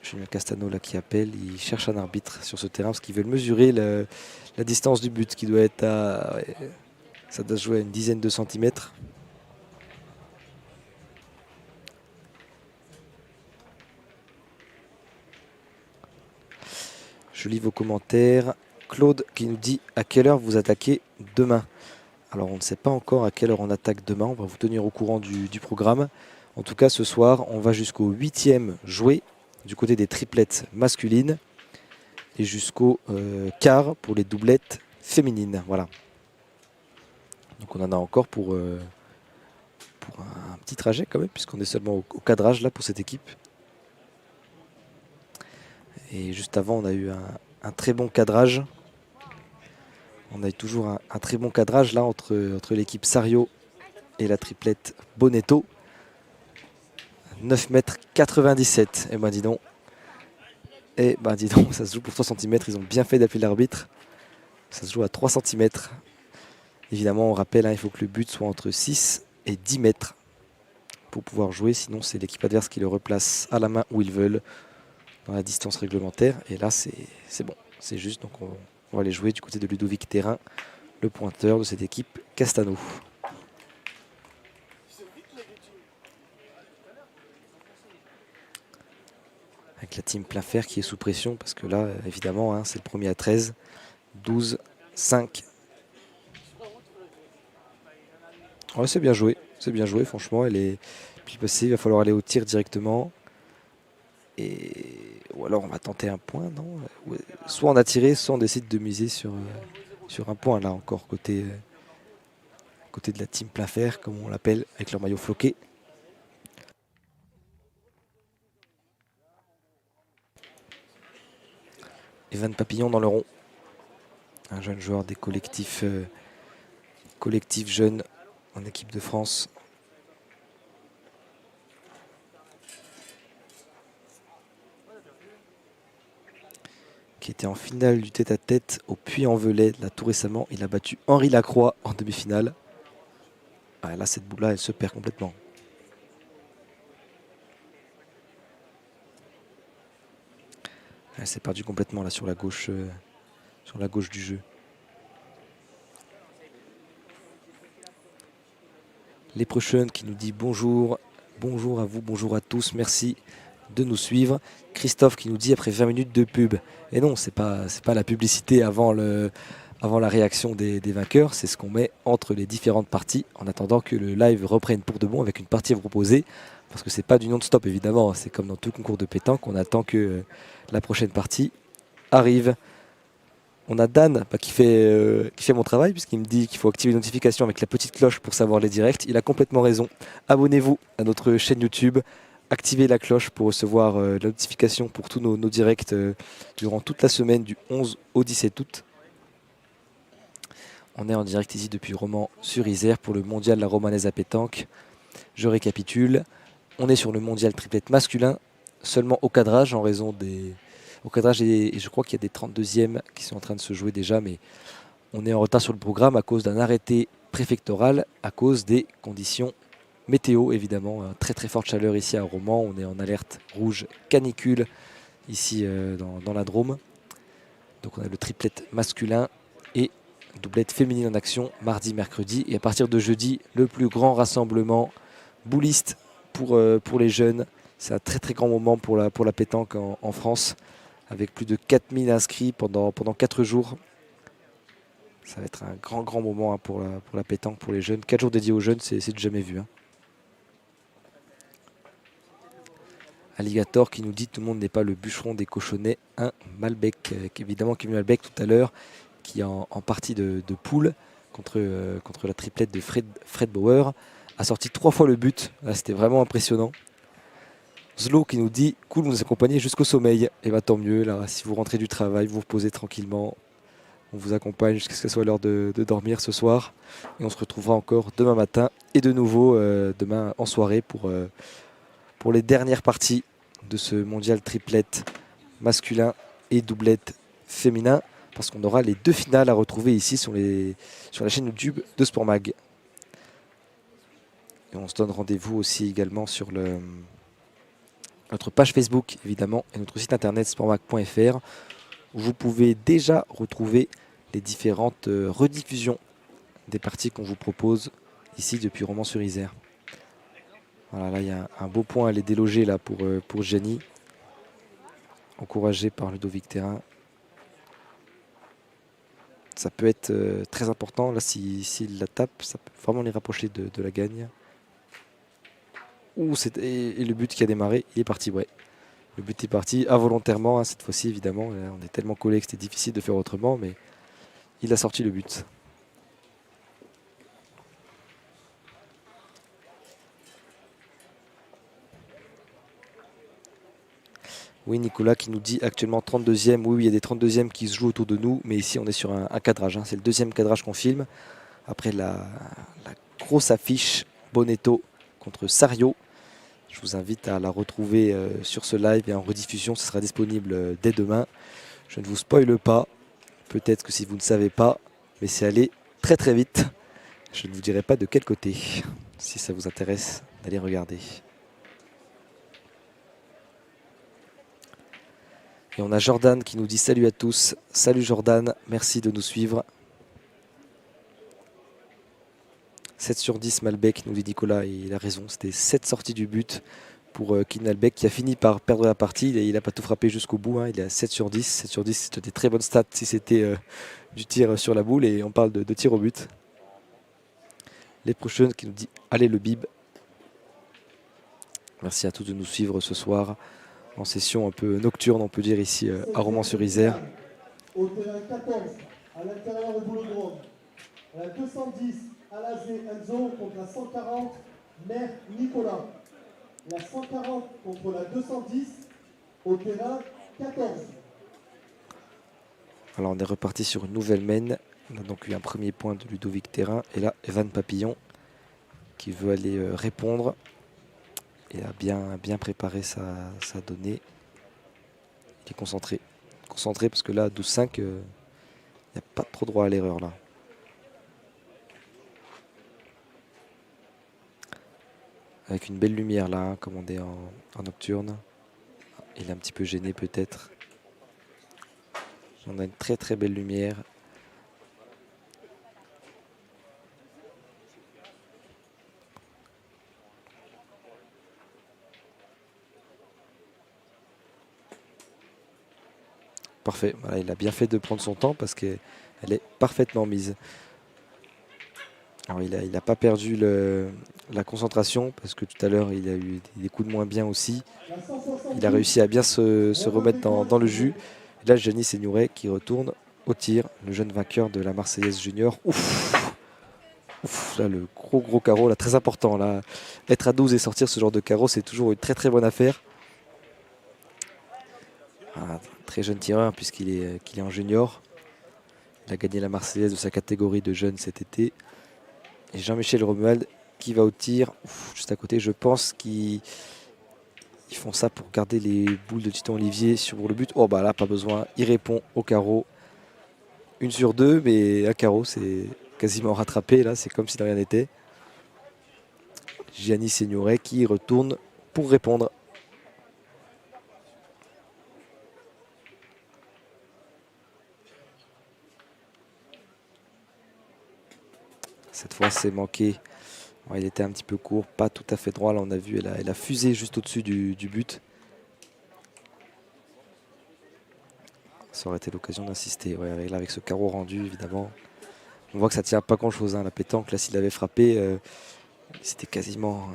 Julien Castano là, qui appelle, il cherche un arbitre sur ce terrain parce qu'ils veulent mesurer la distance du but qui doit être à. Ouais, ça doit se jouer à une dizaine de centimètres. Je lis vos commentaires. Claude qui nous dit à quelle heure vous attaquez demain. Alors on ne sait pas encore à quelle heure on attaque demain. On va vous tenir au courant du programme. En tout cas ce soir on va jusqu'au 8e jouet du côté des triplettes masculines et jusqu'au quart pour les doublettes féminines. Voilà. Donc on en a encore pour un petit trajet quand même puisqu'on est seulement au cadrage là pour cette équipe. Et juste avant, on a eu un très bon cadrage. On a eu toujours un très bon cadrage là entre l'équipe Sario et la triplette Bonetto. 9,97 m. Et ben dis donc. Ça se joue pour 3 cm. Ils ont bien fait d'appeler l'arbitre. Ça se joue à 3 cm. Évidemment, on rappelle, hein, il faut que le but soit entre 6 et 10 mètres pour pouvoir jouer. Sinon, c'est l'équipe adverse qui le replace à la main où ils veulent. Dans la distance réglementaire. Et là, c'est bon. C'est juste. Donc, on va aller jouer du côté de Ludovic Terrain, le pointeur de cette équipe Castano. avec la team plein fer qui est sous pression parce que là, évidemment, hein, c'est le premier à 13, 12, 5. Ouais, c'est bien joué, franchement. Elle est puis passée, il va falloir aller au tir directement. Ou alors on va tenter un point, non? Soit on a tiré, soit on décide de miser sur un point, là encore, côté de la team plein fer, comme on l'appelle, avec leur maillot floqué. Evan Papillon dans le rond. Un jeune joueur des collectifs jeunes en équipe de France. Qui était en finale du tête-à-tête au Puy-en-Velay là tout récemment. Il a battu Henri Lacroix en demi-finale. Ah, là, cette boule-là, elle se perd complètement. Elle s'est perdue complètement là sur la gauche du jeu. Les prochaines qui nous dit bonjour. Bonjour à vous, bonjour à tous. Merci de nous suivre. Christophe qui nous dit après 20 minutes de pub. Et non, c'est pas la publicité avant la réaction des vainqueurs. C'est ce qu'on met entre les différentes parties en attendant que le live reprenne pour de bon avec une partie à vous proposer. Parce que c'est pas du non-stop évidemment. C'est comme dans tout concours de pétanque. On attend que la prochaine partie arrive. On a Dan qui fait mon travail puisqu'il me dit qu'il faut activer les notifications avec la petite cloche pour savoir les directs. Il a complètement raison. Abonnez-vous à notre chaîne YouTube. Activez la cloche pour recevoir la notification pour tous nos directs durant toute la semaine du 11 au 17 août. On est en direct ici depuis Romans-sur-Isère pour le mondial La Romanaise à pétanque. Je récapitule. On est sur le mondial triplette masculin, seulement au cadrage en raison des... Au cadrage et je crois qu'il y a des 32e qui sont en train de se jouer déjà, mais on est en retard sur le programme à cause d'un arrêté préfectoral, à cause des conditions météo évidemment. Très très forte chaleur ici à Romans, on est en alerte rouge canicule ici dans la Drôme. Donc on a le triplette masculin et doublette féminine en action mardi, mercredi. Et à partir de jeudi, le plus grand rassemblement bouliste pour les jeunes. C'est un très très grand moment pour la pétanque en France, avec plus de 4000 inscrits pendant 4 jours. Ça va être un grand moment hein, pour la pétanque, pour les jeunes. 4 jours dédiés aux jeunes, c'est du jamais vu. Hein. Alligator qui nous dit tout le monde n'est pas le bûcheron des cochonnets. Un Malbec, évidemment Kevin Malbec tout à l'heure, qui est en partie de poule contre la triplette de Fred Bauer, a sorti 3 fois le but. Là, c'était vraiment impressionnant. Zlo qui nous dit cool, vous nous accompagnez jusqu'au sommeil. Et bah tant mieux, là, si vous rentrez du travail, vous vous reposez tranquillement. On vous accompagne jusqu'à ce que ce soit l'heure de dormir ce soir. Et on se retrouvera encore demain matin et de nouveau demain en soirée pour les dernières parties de ce mondial triplette masculin et doublette féminin. Parce qu'on aura les 2 finales à retrouver ici sur la chaîne YouTube de Sport Mag. Et on se donne rendez-vous aussi également sur notre page Facebook évidemment et notre site internet sportmag.fr où vous pouvez déjà retrouver les différentes rediffusions des parties qu'on vous propose ici depuis Romans-sur-Isère. Voilà, là il y a un beau point à les déloger là pour Gianni, encouragé par Ludovic Thérin. Ça peut être très important là s'il la tape, ça peut vraiment les rapprocher de la gagne. Et le but qui a démarré, il est parti, ouais. Le but est parti involontairement, hein, cette fois-ci évidemment. On est tellement collé que c'était difficile de faire autrement, mais il a sorti le but. Oui, Nicolas qui nous dit actuellement 32e. Oui, il y a des 32e qui se jouent autour de nous, mais ici on est sur un cadrage. Hein. C'est le 2e cadrage qu'on filme. Après la grosse affiche Bonetto contre Sario. Je vous invite à la retrouver sur ce live et en rediffusion. Ce sera disponible dès demain. Je ne vous spoile pas. Peut-être que si vous ne savez pas, mais c'est allé très très vite. Je ne vous dirai pas de quel côté. Si ça vous intéresse d'aller regarder. Et on a Jordan qui nous dit salut à tous. Salut Jordan, merci de nous suivre. 7 sur 10 Malbec, nous dit Nicolas, et il a raison. C'était 7 sorties du but pour Kinalbeck qui a fini par perdre la partie. Il n'a pas tout frappé jusqu'au bout, hein. Il est à 7 sur 10. 7 sur 10, c'était des très bonnes stats si c'était du tir sur la boule. Et on parle de tir au but. Les prochaines qui nous dit allez le bib. Merci à tous de nous suivre ce soir en session un peu nocturne, on peut dire ici à Romans-sur-Isère. Au terrain 14, à l'intérieur au boulodrome. La 210, Alazé Enzo contre la 140, Mère Nicolas. La 140 contre la 210, au terrain 14. Alors on est reparti sur une nouvelle main. On a donc eu un premier point de Ludovic Terrain. Et là, Evan Papillon qui veut aller répondre. Et a bien préparé sa donnée. Il est concentré. Concentré parce que là, 12-5, il n'y a pas trop droit à l'erreur là. Avec une belle lumière là, hein, comme on est en nocturne. Il est un petit peu gêné peut-être. On a une très belle lumière. Parfait, voilà, il a bien fait de prendre son temps parce qu'elle est parfaitement mise. Alors il n'a pas perdu la concentration parce que tout à l'heure il a eu des coups de moins bien aussi. Il a réussi à bien se remettre dans le jus. Et là, Gianni Seignoret qui retourne au tir, le jeune vainqueur de la Marseillaise Junior. Ouf, là le gros carreau, là, très important. Là. Être à 12 et sortir ce genre de carreau, c'est toujours une très bonne affaire. Un très jeune tireur puisqu'il est en junior. Il a gagné la Marseillaise de sa catégorie de jeunes cet été. Et Jean-Michel Romuald qui va au tir. Juste à côté, je pense qu'ils font ça pour garder les boules de Titon Olivier sur le but. Oh bah là, pas besoin. Il répond au carreau. 1 sur 2, mais un carreau, c'est quasiment rattrapé. Là, c'est comme si de rien n'était. Gianni Seignoret qui retourne pour répondre. Cette fois, c'est manqué. Ouais, il était un petit peu court, pas tout à fait droit. Là, on a vu, elle a fusé juste au-dessus du but. Ça aurait été l'occasion d'insister. Ouais, là, avec ce carreau rendu, évidemment. On voit que ça ne tient pas grand-chose. Hein. La pétanque, là, s'il avait frappé, c'était quasiment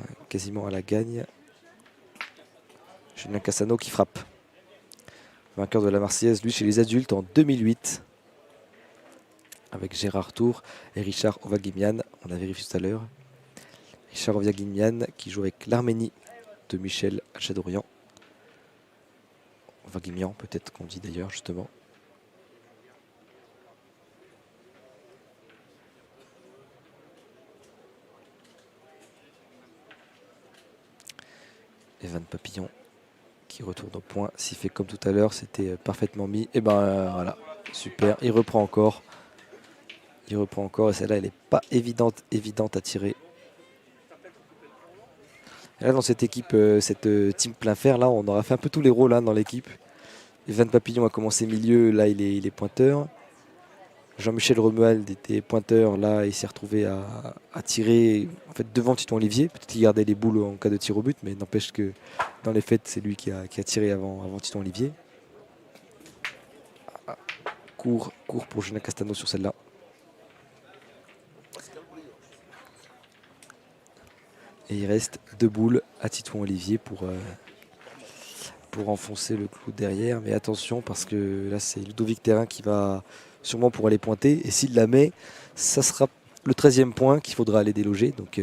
à la gagne. Julien Cassano qui frappe. Vainqueur de la Marseillaise, lui, chez les adultes en 2008. Avec Gérard Tour et Richard Ovagimian. On a vérifié tout à l'heure. Richard Ovagimian qui joue avec l'Arménie de Michel Chadorian. Ovagimian, peut-être qu'on dit d'ailleurs, justement. Evan Papillon qui retourne au point. S'il fait comme tout à l'heure, c'était parfaitement mis. Et ben voilà, super. Il reprend encore. Il reprend encore et celle-là, elle n'est pas évidente à tirer. Et là, dans cette équipe, cette team plein fer, là, on aura fait un peu tous les rôles hein, dans l'équipe. Evan Papillon a commencé milieu, là, il est pointeur. Jean-Michel Romuald était pointeur, là, il s'est retrouvé à tirer en fait, devant Titon Olivier. Peut-être qu'il gardait les boules en cas de tir au but, mais n'empêche que dans les faits, c'est lui qui a tiré avant Titon Olivier. Court pour Julien Castano sur celle-là. Et il reste 2 boules à Titon Olivier pour enfoncer le clou derrière. Mais attention parce que là c'est Ludovic Terrain qui va sûrement pour aller pointer. Et s'il la met, ça sera le 13e point qu'il faudra aller déloger. Donc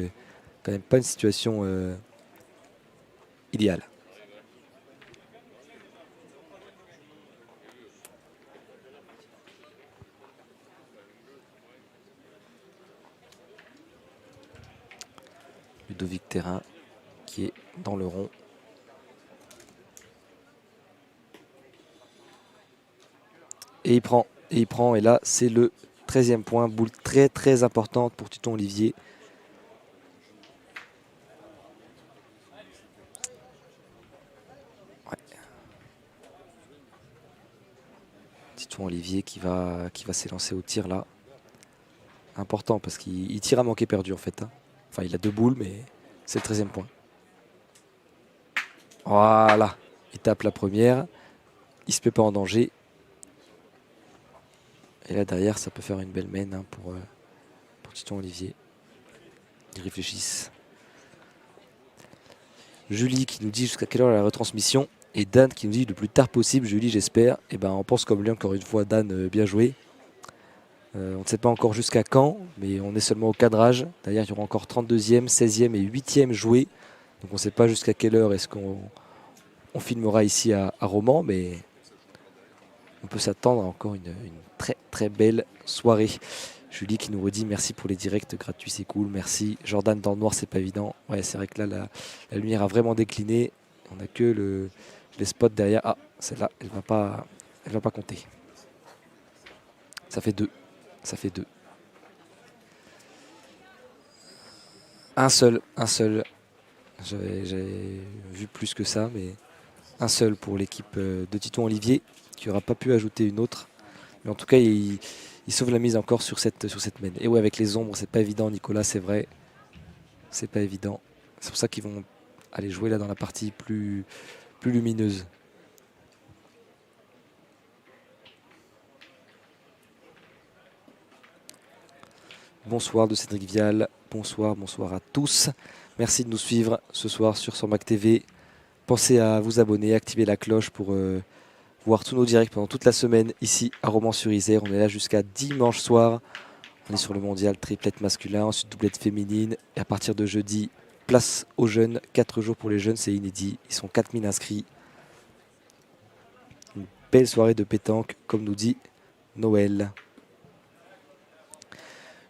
quand même pas une situation idéale. Ludovic Terrain qui est dans le rond. Et il prend, et là c'est le 13e point, boule très importante pour Titon Olivier. Ouais. Titon Olivier qui va s'élancer au tir là. Important parce qu'il tire à manquer perdu en fait. Hein. Enfin il a 2 boules mais c'est le 13e point. Voilà, il tape la première. Il se met pas en danger. Et là derrière, ça peut faire une belle main hein, pour Titon Olivier. Ils réfléchissent. Julie qui nous dit jusqu'à quelle heure la retransmission. Et Dan qui nous dit le plus tard possible, Julie, j'espère. Et ben on pense comme lui encore une fois, Dan, bien joué. On ne sait pas encore jusqu'à quand, mais on est seulement au cadrage. D'ailleurs, il y aura encore 32e, 16e et 8e joués. Donc on ne sait pas jusqu'à quelle heure est-ce qu'on filmera ici à Romans, mais on peut s'attendre à encore une très très belle soirée. Julie qui nous redit merci pour les directs gratuits, c'est cool, merci. Jordan dans le noir, c'est pas évident. Ouais, c'est vrai que là, la lumière a vraiment décliné. On n'a que les spots derrière. Ah, celle-là, elle va pas compter. Ça fait 2. Ça fait 2. Un seul. J'avais vu plus que ça, mais un seul pour l'équipe de Titon Olivier, qui n'aura pas pu ajouter une autre. Mais en tout cas, il sauve la mise encore sur cette main. Et ouais, avec les ombres, c'est pas évident, Nicolas, c'est vrai. C'est pas évident. C'est pour ça qu'ils vont aller jouer là dans la partie plus lumineuse. Bonsoir de Cédric Vial, bonsoir à tous. Merci de nous suivre ce soir sur Sormac TV. Pensez à vous abonner, activer la cloche pour voir tous nos directs pendant toute la semaine ici à Romans-sur-Isère. On est là jusqu'à dimanche soir. On est sur le mondial triplette masculin, ensuite doublette féminine. Et à partir de jeudi, place aux jeunes. 4 jours pour les jeunes, c'est inédit. Ils sont 4000 inscrits. Une belle soirée de pétanque, comme nous dit Noël.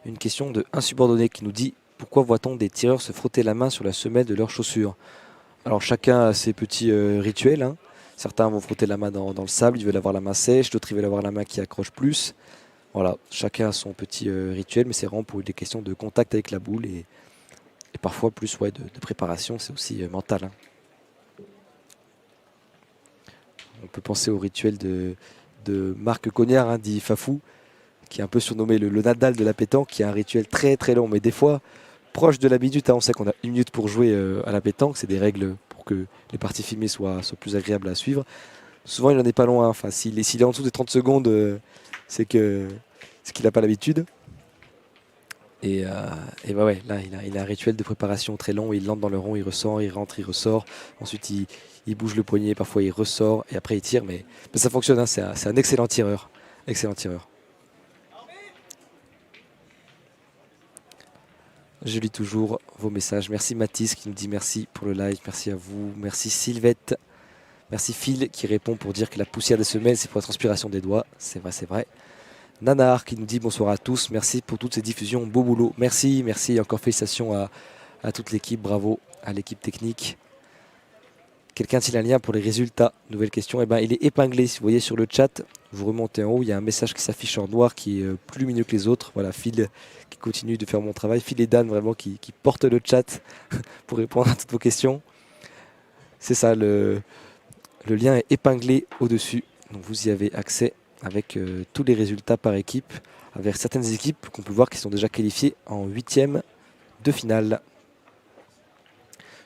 Une question de Insubordonné qui nous dit « Pourquoi voit-on des tireurs se frotter la main sur la semelle de leurs chaussures ?» Alors chacun a ses petits rituels. Hein. Certains vont frotter la main dans le sable, ils veulent avoir la main sèche, d'autres ils veulent avoir la main qui accroche plus. Voilà, chacun a son petit rituel, mais c'est vraiment pour des questions de contact avec la boule et parfois plus de préparation, c'est aussi mental. Hein. On peut penser au rituel de Marc Cognard, hein, dit Fafou, qui est un peu surnommé le Nadal de la pétanque, qui a un rituel très très long, mais des fois proche de la minute. Hein, on sait qu'on a 1 minute pour jouer à la pétanque, c'est des règles pour que les parties filmées soient plus agréables à suivre. Souvent il n'en est pas loin, hein. Enfin, s'il est en dessous des 30 secondes, c'est qu'il n'a pas l'habitude. Et bah ouais, là il a un rituel de préparation très long, il entre dans le rond, il ressort, il rentre, il ressort, ensuite il bouge le poignet, parfois il ressort et après il tire, mais ça fonctionne, hein, c'est un excellent tireur. Excellent tireur. Je lis toujours vos messages. Merci Mathis qui nous dit merci pour le live. Merci à vous. Merci Sylvette. Merci Phil qui répond pour dire que la poussière des semelles, c'est pour la transpiration des doigts. C'est vrai, c'est vrai. Nanar qui nous dit bonsoir à tous. Merci pour toutes ces diffusions. Beau boulot. Merci. Et encore félicitations à toute l'équipe. Bravo à l'équipe technique. Quelqu'un a-t-il un lien pour les résultats? Nouvelle question. Eh ben, il est épinglé. Si vous voyez sur le chat, vous remontez en haut. Il y a un message qui s'affiche en noir qui est plus lumineux que les autres. Voilà, Phil qui continue de faire mon travail. Phil et Dan vraiment qui portent le chat pour répondre à toutes vos questions. C'est ça, le lien est épinglé au-dessus. Donc vous y avez accès avec tous les résultats par équipe. Avec certaines équipes qu'on peut voir qui sont déjà qualifiées en 8e de finale.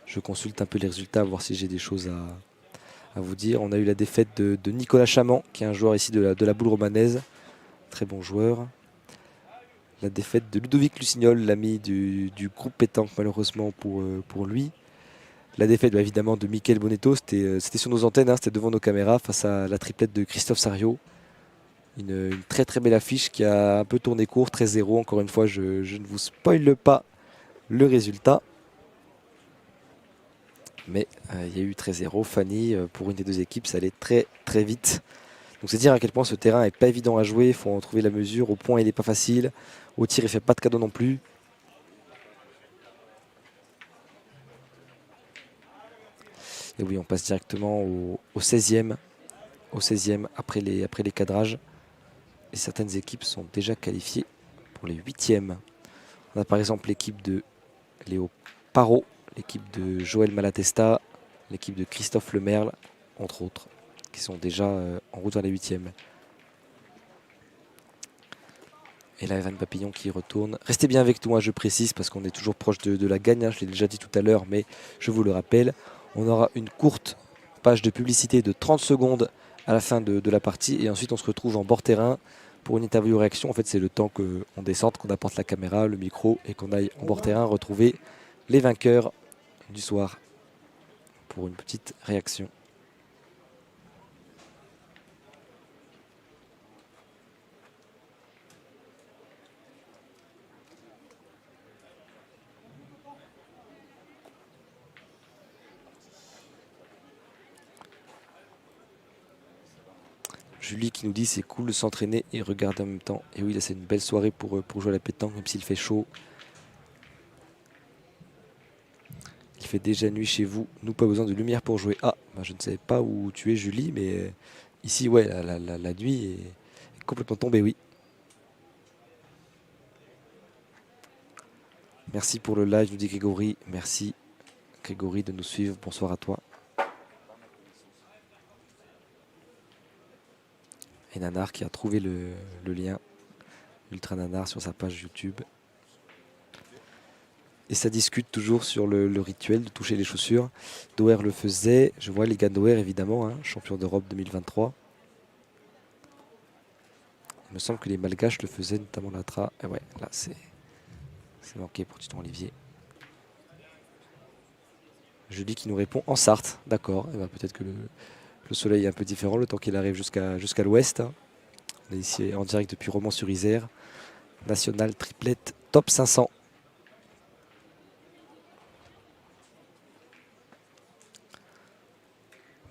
Je consulte un peu les résultats, voir si j'ai des choses à vous dire. On a eu la défaite de Nicolas Chamand, qui est un joueur ici de la boule romanaise. Très bon joueur. La défaite de Ludovic Lucignol, l'ami du groupe pétanque, malheureusement pour lui. La défaite évidemment de Mickaël Bonetto, c'était sur nos antennes, hein, c'était devant nos caméras, face à la triplette de Christophe Sario. Une très très belle affiche qui a un peu tourné court, 13-0. Encore une fois, je ne vous spoile pas le résultat. Mais il y a eu 13-0. Fanny, pour une des deux équipes, ça allait très très vite. Donc c'est dire à quel point ce terrain n'est pas évident à jouer. Il faut en trouver la mesure. Au point, il n'est pas facile. Au tir, il ne fait pas de cadeau non plus. Et oui, on passe directement au 16e. Au 16e après les cadrages. Et certaines équipes sont déjà qualifiées pour les 8e. On a par exemple l'équipe de Léo Parot, l'équipe de Joël Malatesta, l'équipe de Christophe Lemerle, entre autres, qui sont déjà en route vers les 8e. Et là, Evan Papillon qui retourne. Restez bien avec nous, hein, je précise, parce qu'on est toujours proche de la gagne. Hein, je l'ai déjà dit tout à l'heure, mais je vous le rappelle. On aura une courte page de publicité de 30 secondes à la fin de la partie. Et ensuite, on se retrouve en bord terrain pour une interview réaction. En fait, c'est le temps qu'on descende, qu'on apporte la caméra, le micro et qu'on aille en bord terrain retrouver les vainqueurs du soir pour une petite réaction. Julie qui nous dit c'est cool de s'entraîner et regarder en même temps. Et oui, là c'est une belle soirée pour jouer à la pétanque, même s'il fait chaud. Il fait déjà nuit chez vous. Nous, pas besoin de lumière pour jouer. Ah, bah, je ne savais pas où tu es, Julie, mais ici, ouais, la nuit est complètement tombée, oui. Merci pour le live, nous dit Grégory. Merci, Grégory, de nous suivre. Bonsoir à toi. Et Nanar qui a trouvé le lien Ultra Nanar sur sa page YouTube. Et ça discute toujours sur le rituel de toucher les chaussures. Doer le faisait. Je vois les gars Doer évidemment, hein, champion d'Europe 2023. Il me semble que les Malgaches le faisaient, notamment Latra. Et ouais, là c'est manqué pour Titon Olivier. Julie qui nous répond en Sarthe. D'accord. Et ben peut-être que le soleil est un peu différent le temps qu'il arrive jusqu'à l'ouest. Hein. On est ici en direct depuis Romans-sur-Isère. National triplette top 500.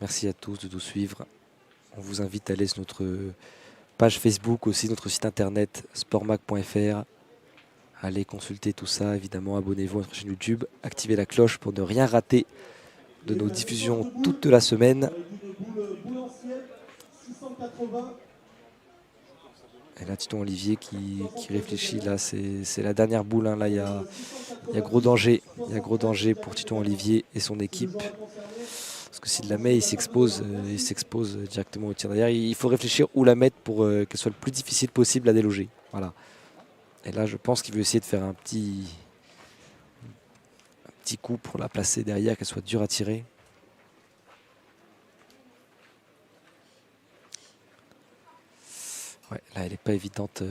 Merci à tous de nous suivre. On vous invite à aller sur notre page Facebook, aussi notre site internet sportmag.fr. Allez consulter tout ça, évidemment, abonnez-vous à notre chaîne YouTube, activez la cloche pour ne rien rater de nos diffusions toute la semaine. Et là, Titon Olivier qui réfléchit, là c'est la dernière boule, hein. Là il y a gros danger, pour Titon Olivier et son équipe. Parce que s'il la met, il s'expose directement au tir derrière. Il faut réfléchir où la mettre pour qu'elle soit le plus difficile possible à déloger. Voilà. Et là, je pense qu'il veut essayer de faire un petit coup pour la placer derrière, qu'elle soit dure à tirer. Ouais, là, elle n'est pas évidente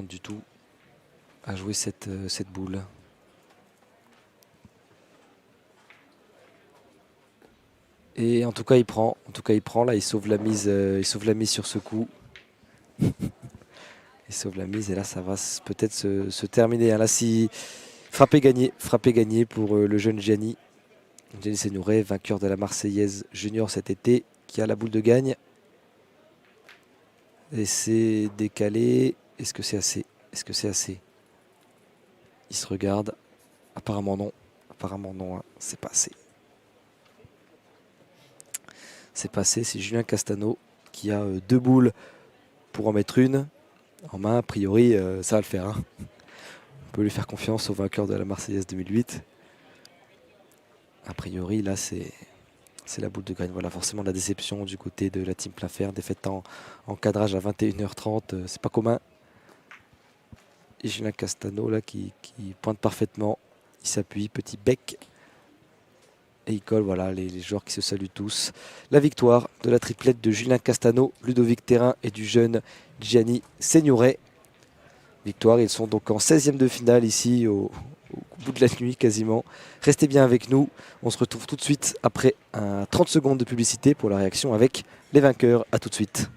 du tout à jouer cette boule. Et en tout cas, il prend. Là, il sauve la mise sur ce coup. Il sauve la mise et là, ça va peut-être se terminer. Là, si frappé gagné pour le jeune Gianni. Gianni Seignouret, vainqueur de la Marseillaise junior cet été, qui a la boule de gagne. Et c'est décalé. Est-ce que c'est assez? Il se regarde. Apparemment non. Hein. C'est pas assez. C'est passé, c'est Julien Castano qui a 2 boules pour en mettre une en main. A priori, ça va le faire. Hein. On peut lui faire confiance au vainqueur de la Marseillaise 2008. A priori, là, c'est la boule de gagne. Voilà, forcément la déception du côté de la team plein fer. Défaite en cadrage à 21h30, c'est pas commun. Et Julien Castano, là, qui pointe parfaitement. Il s'appuie, petit bec. Et il colle, voilà, les joueurs qui se saluent tous. La victoire de la triplette de Julien Castano, Ludovic Thérin et du jeune Gianni Seignouret. Victoire, ils sont donc en 16e de finale ici au bout de la nuit quasiment. Restez bien avec nous. On se retrouve tout de suite après 30 secondes de publicité pour la réaction avec les vainqueurs. A tout de suite.